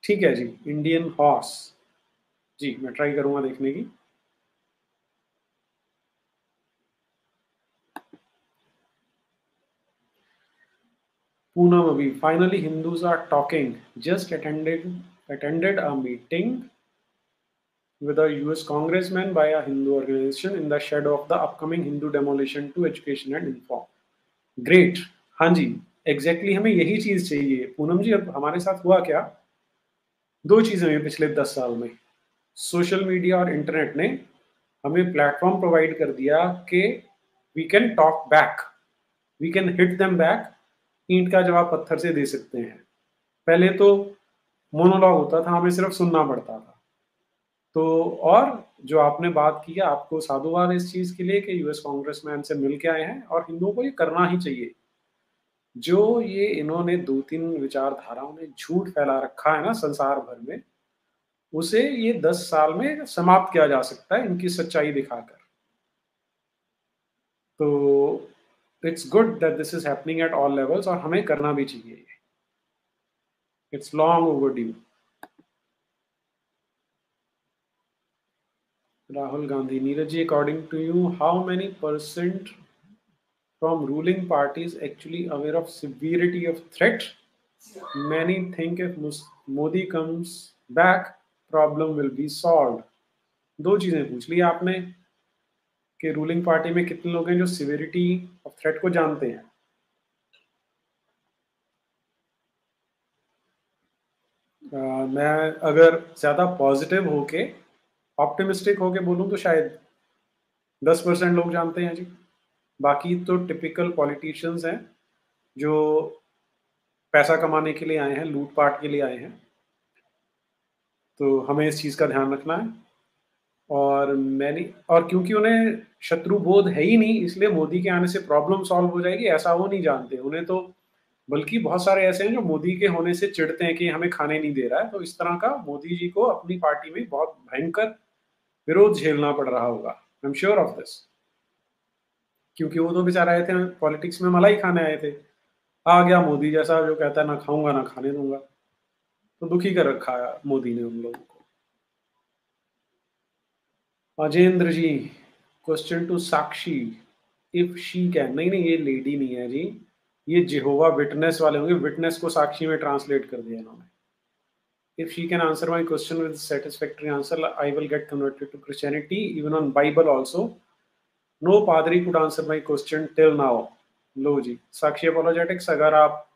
ठीक है जी, इंडियन हॉर्स, जी मैं ट्राई करूंगा देखने की। पूनम अभी, finally Hindus are talking. Just attended a meeting with a US congressman by a Hindu organization in the shadow of the upcoming Hindu demolition to education and inform. Great. हाँ जी, exactly हमें यही चीज चाहिए पूनम जी। अब हमारे साथ हुआ क्या, दो चीजें हुई पिछले 10 साल में। सोशल मीडिया और इंटरनेट ने हमें प्लेटफॉर्म प्रोवाइड कर दिया कि we can talk back, we can hit them back. ईंट का जवाब पत्थर से दे सकते हैं। पहले तो मोनोलॉग होता था, हमें सिर्फ सुनना पड़ता था। तो और जो आपने बात की है, आपको साधुवाद इस चीज के लिए कि यूएस कांग्रेसमैन से मिल के आए हैं, और हिंदुओं को ये करना ही चाहिए। जो ये इन्होंने 2-3 विचारधाराओं ने झूठ फैला रखा है ना संसार भर में, उसे ये 10 साल में समाप्त किया जा सकता है इनकी सच्चाई दिखाकर। तो it's good that this is happening at all levels, और हमें करना भी चाहिए। It's long overdue. Rahul Gandhi, Neeraj ji, according to you how many percent from ruling parties actually aware of severity of threat? Many think if Modi comes back, problem will be solved. दो चीजें पूछ ली आपने कि रूलिंग पार्टी में कितने लोग हैं जो सिविरिटी ऑफ थ्रेट को जानते हैं। मैं अगर ज्यादा पॉजिटिव होके, ऑप्टिमिस्टिक होके बोलूं तो शायद 10% लोग जानते हैं जी। बाकी तो टिपिकल पॉलिटिशियंस हैं जो पैसा कमाने के लिए आए हैं, लूटपाट के लिए आए हैं। तो हमें इस चीज़ का ध्यान रखना है। और क्योंकि उन्हें शत्रु बोध है ही नहीं, इसलिए मोदी के आने से प्रॉब्लम सॉल्व हो जाएगी ऐसा वो नहीं जानते। उन्हें तो बल्कि बहुत सारे ऐसे हैं जो मोदी के होने से चिढ़ते हैं कि हमें खाने नहीं दे रहा है। तो इस तरह का मोदी जी को अपनी पार्टी में बहुत भयंकर विरोध झेलना पड़ रहा होगा। I am sure of this, क्योंकि वो तो बेचारे आए थे पॉलिटिक्स में मलाई खाने आए थे, आ गया मोदी जैसा जो कहता है ना खाऊंगा ना खाने दूंगा। तो दुखी कर रखा है मोदी ने उन लोगों को। Ajendra ji, question to Sakshi, if she can, नहीं नहीं ये लेडी नहीं है जी, ये जेहोवा विटनेस वाले होंगे, विटनेस को साक्षी में ट्रांसलेट कर दिया इन्होंने। If she can answer my question with satisfactory answer, I will get converted to Christianity. Even on Bible also, no padri could answer my question till now. लो जी, साक्षी अपोलोजेटिक्स, अगर आप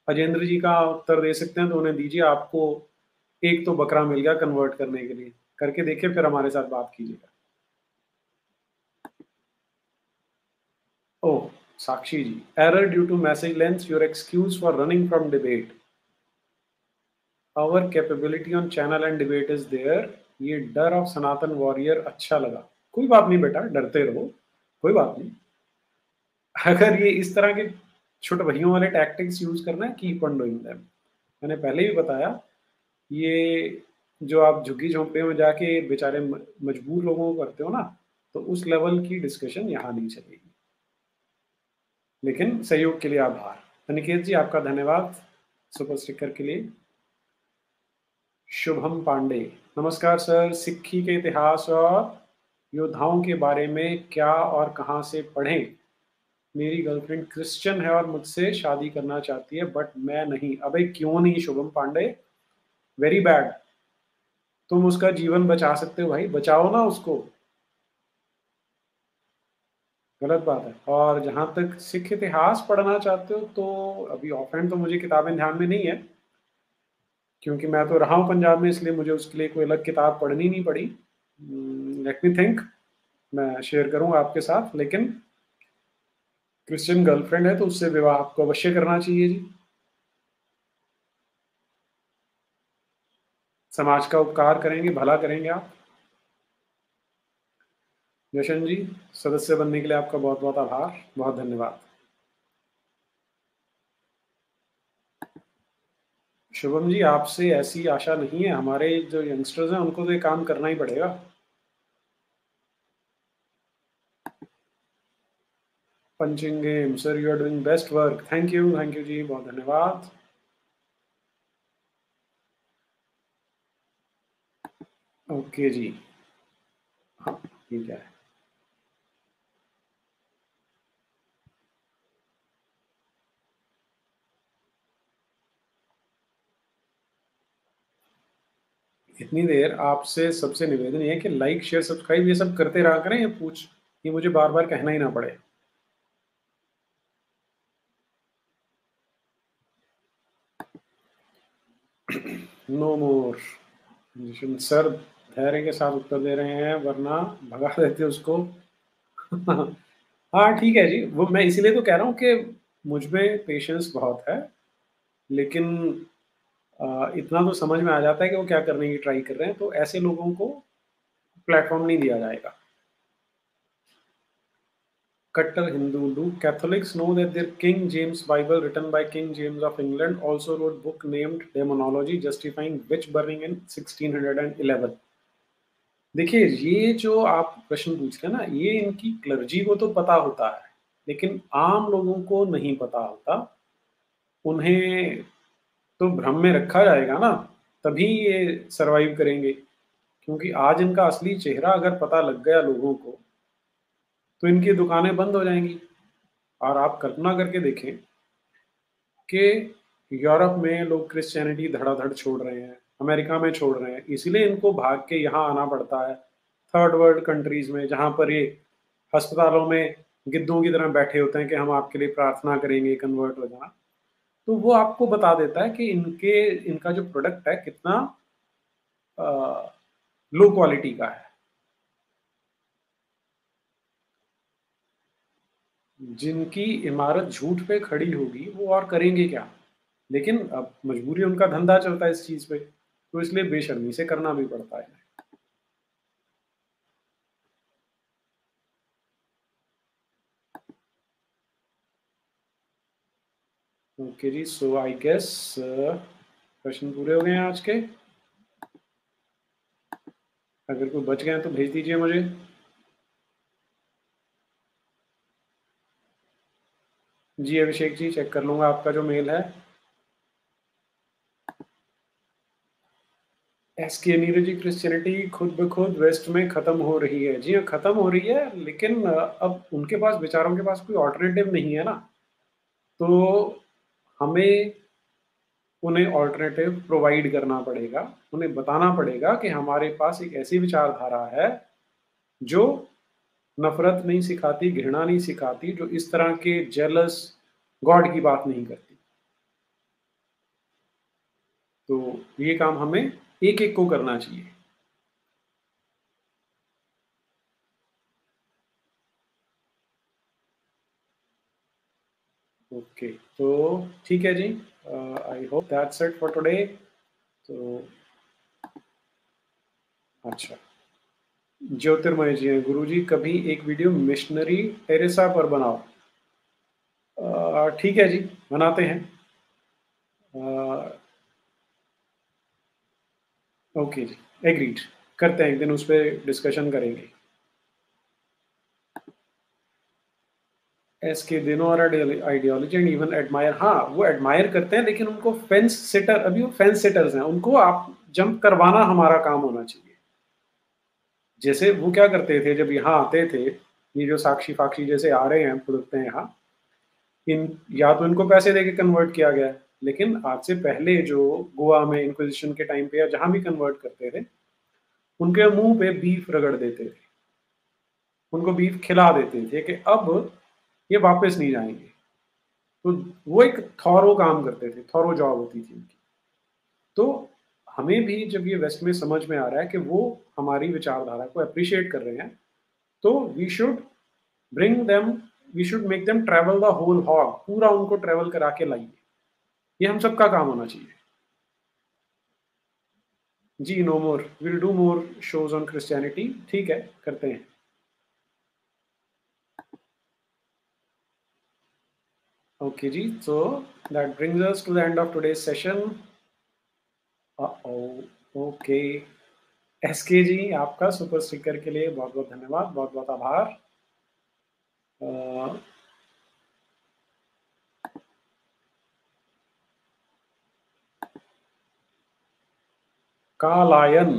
अजेंद्र जी का उत्तर दे सकते हैं तो उन्हें दीजिए, आपको एक तो बकरा मिल गया कन्वर्ट करने के लिए, करके देखिए फिर हमारे साथ बात कीजिएगा। Oh, Sakshi ji, error due to message length, your excuse for running from debate, our capability on channel and debate is there, ये डर ऑफ सनातन वॉरियर अच्छा लगा। कोई बात नहीं बेटा, डरते रहो, कोई बात नहीं। अगर ये इस तरह के छोटे भैयों वाले टैक्टिक्स यूज करना है, कीप ऑन डूइंग देम। मैंने पहले भी बताया, ये जो आप झुग्गी झोंपड़ियों में जाके बेचारे मजबूर लोगों को करते हो ना, तो उस लेवल की डिस्कशन यहाँ नहीं चलेगी। लेकिन सहयोग के लिए आभार। अनिकेत जी, आपका धन्यवाद सुपर स्टिकर के लिए। शुभम पांडे, नमस्कार सर, सिक्खी के इतिहास और योद्धाओं के बारे में क्या और कहाँ से पढ़ें? मेरी गर्लफ्रेंड क्रिश्चियन है और मुझसे शादी करना चाहती है बट मैं नहीं। अबे क्यों नहीं शुभम पांडे, वेरी बैड। तुम उसका जीवन बचा सकते हो भाई, बचाओ ना उसको, गलत बात है। और जहां तक सिख इतिहास पढ़ना चाहते हो तो अभी ऑफहैंड तो मुझे किताबें ध्यान में नहीं है, क्योंकि मैं तो रहा हूँ पंजाब में, इसलिए मुझे उसके लिए कोई अलग किताब पढ़नी नहीं पड़ी। लेट मी थिंक, मैं शेयर करूंगा आपके साथ। लेकिन क्रिश्चियन गर्लफ्रेंड है तो उससे विवाह आपको अवश्य करना चाहिए जी। समाज का उपकार करेंगे, भला करेंगे आप। जशन जी, सदस्य बनने के लिए आपका बहुत बहुत आभार, बहुत धन्यवाद। शुभम जी, आपसे ऐसी आशा नहीं है, हमारे जो यंगस्टर्स हैं उनको तो ये काम करना ही पड़ेगा। Punching game, sir you are doing best work, thank you जी, बहुत धन्यवाद। ओके जी, हाँ ठीक है। इतनी देर आपसे सबसे निवेदन ये है कि लाइक शेयर सब्सक्राइब ये सब करते रहा करें, ये मुझे बार बार कहना ही ना पड़े। नो मोर। सर धैर्य के साथ उत्तर दे रहे हैं, वरना भगा देते उसको। हाँ ठीक है जी, वो मैं इसीलिए तो कह रहा हूँ कि मुझ में पेशेंस बहुत है, लेकिन इतना तो समझ में आ जाता है कि वो क्या करने की ट्राई कर रहे हैं, तो ऐसे लोगों को प्लेटफॉर्म नहीं दिया जाएगा। Kattar Hindu. Do Catholics know that their King James Bible, written by King James of England, also wrote book named Demonology, justifying witch burning in 1611? देखिए, ये जो आप प्रश्न पूछ रहे हैं ना, ये इनकी क्लर्जी को तो पता होता है, लेकिन आम लोगों को नहीं पता होता। उन्हें तो भ्रम में रखा जाएगा ना, तभी ये सरवाइव करेंगे। क्योंकि आज इनका असली चेहरा अगर पता लग गया लोगों को, तो इनकी दुकानें बंद हो जाएंगी। और आप कल्पना करके देखें कि यूरोप में लोग क्रिश्चियनिटी धड़ाधड़ छोड़ रहे हैं, अमेरिका में छोड़ रहे हैं, इसीलिए इनको भाग के यहाँ आना पड़ता है, थर्ड वर्ल्ड कंट्रीज में, जहाँ पर ये अस्पतालों में गिद्धों की तरह बैठे होते हैं कि हम आपके लिए प्रार्थना करेंगे, कन्वर्ट हो जाना। तो वो आपको बता देता है कि इनका जो प्रोडक्ट है कितना लो क्वालिटी का है। जिनकी इमारत झूठ पे खड़ी होगी वो और करेंगे क्या, लेकिन अब मजबूरी, उनका धंधा चलता है इस चीज पे, तो इसलिए बेशर्मी से करना भी पड़ता है। Okay ji, so I guess प्रश्न पूरे हो गए हैं आज के। अगर कोई बच गए तो भेज दीजिए मुझे। जी अभिषेक जी, चेक कर लूंगा आपका जो मेल है। एसके नीरज जी, क्रिश्चियनिटी खुद ब खुद वेस्ट में खत्म हो रही है। जी हाँ, खत्म हो रही है, लेकिन अब उनके पास, बेचारों के पास कोई ऑल्टरनेटिव नहीं है ना। तो हमें उन्हें ऑल्टरनेटिव प्रोवाइड करना पड़ेगा, उन्हें बताना पड़ेगा कि हमारे पास एक ऐसी विचारधारा है जो नफ़रत नहीं सिखाती, घृणा नहीं सिखाती, जो इस तरह के जेलस गॉड की बात नहीं करती। तो ये काम हमें एक-एक को करना चाहिए। ओके, तो ठीक है जी। I hope that's it for today. तो अच्छा, ज्योतिर्मय जी हैं, गुरुजी कभी एक वीडियो मिशनरी टेरेसा पर बनाओ। ठीक है जी, बनाते हैं। ओके जी, एग्रीड। करते हैं, एक दिन उस पे डिस्कशन करेंगे। SK they know our ideology and even admire. हाँ, वो एडमायर करते हैं, लेकिन उनको फेंस सिटर, अभी वो फेंस सिटर्स हैं, उनको आप जंप करवाना हमारा काम होना चाहिए। जैसे वो क्या करते थे जब यहाँ आते थे, ये जो साक्षी फाक्षी जैसे आ रहे हैं, फुदकते हैं यहाँ, इन या तो इनको पैसे देके कन्वर्ट किया गया है, लेकिन आज से पहले जो गोवा में इंक्विजिशन के टाइम पे या जहाँ भी कन्वर्ट करते थे, उनके मुंह पे बीफ रगड़ देते थे, उनको बीफ खिला देते थे कि अब ये वापस नहीं जाएंगे। तो वो एक थॉरो काम करते थे, थॉरो जॉब होती थी उनकी। तो हमें भी जब ये वेस्ट में समझ में आ रहा है कि वो हमारी विचारधारा को अप्रिशिएट कर रहे हैं, तो we should bring them, we should make them travel the whole hog, पूरा उनको ट्रेवल करा के लाइए। ये हम सबका काम होना चाहिए। जी, no more, will do more shows on Christianity. ठीक है, करते हैं। ओके जी, so that brings us to the end of today's session. Okay, SK ji, आपका सुपर स्टिकर के लिए बहुत बहुत धन्यवाद, बहुत बहुत आभार। कालायन,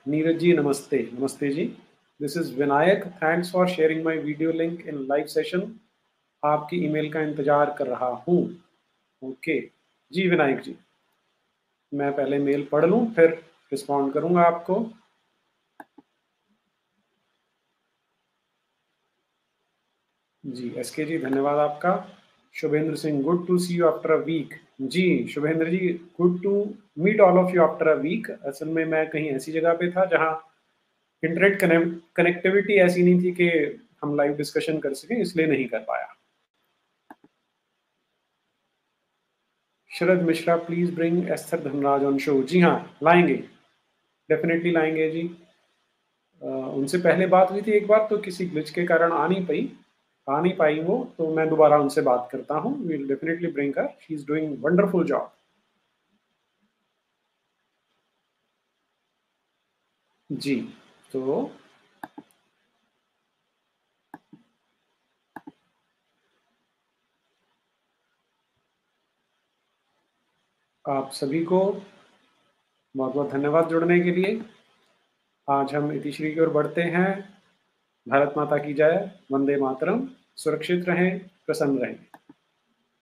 नीरज जी नमस्ते। नमस्ते जी। This is Vinayak, thanks for sharing my video link in live session. आपकी ईमेल का इंतजार कर रहा हूँ। ओके जी विनायक जी, मैं पहले मेल पढ़ लूँ, फिर रिस्पॉन्ड करूँगा आपको। जी एसके जी, धन्यवाद आपका। Shubhendra Singh, good to see you after a week. जी Shubhendra ji, good to meet all of you after a week. असल में मैं कहीं ऐसी जगह पे था जहाँ इंटरनेट कनेक्टिविटी ऐसी नहीं थी कि हम लाइव डिस्कशन कर सकें, इसलिए नहीं कर पाया। Sharad Mishra, please bring Esther Dhanraj on show. जी हाँ, लाएंगे, डेफिनेटली लाएंगे जी। उनसे पहले बात हुई थी एक बार, तो किसी ग्लिच के कारण आ नहीं पाई वो, तो मैं दोबारा उनसे बात करता हूँ। Will definitely bring her, she is doing wonderful job. जी, तो आप सभी को बहुत बहुत धन्यवाद जुड़ने के लिए। आज हम इतिश्री की ओर बढ़ते हैं। भारत माता की जय, वंदे मातरम। सुरक्षित रहें, प्रसन्न रहें।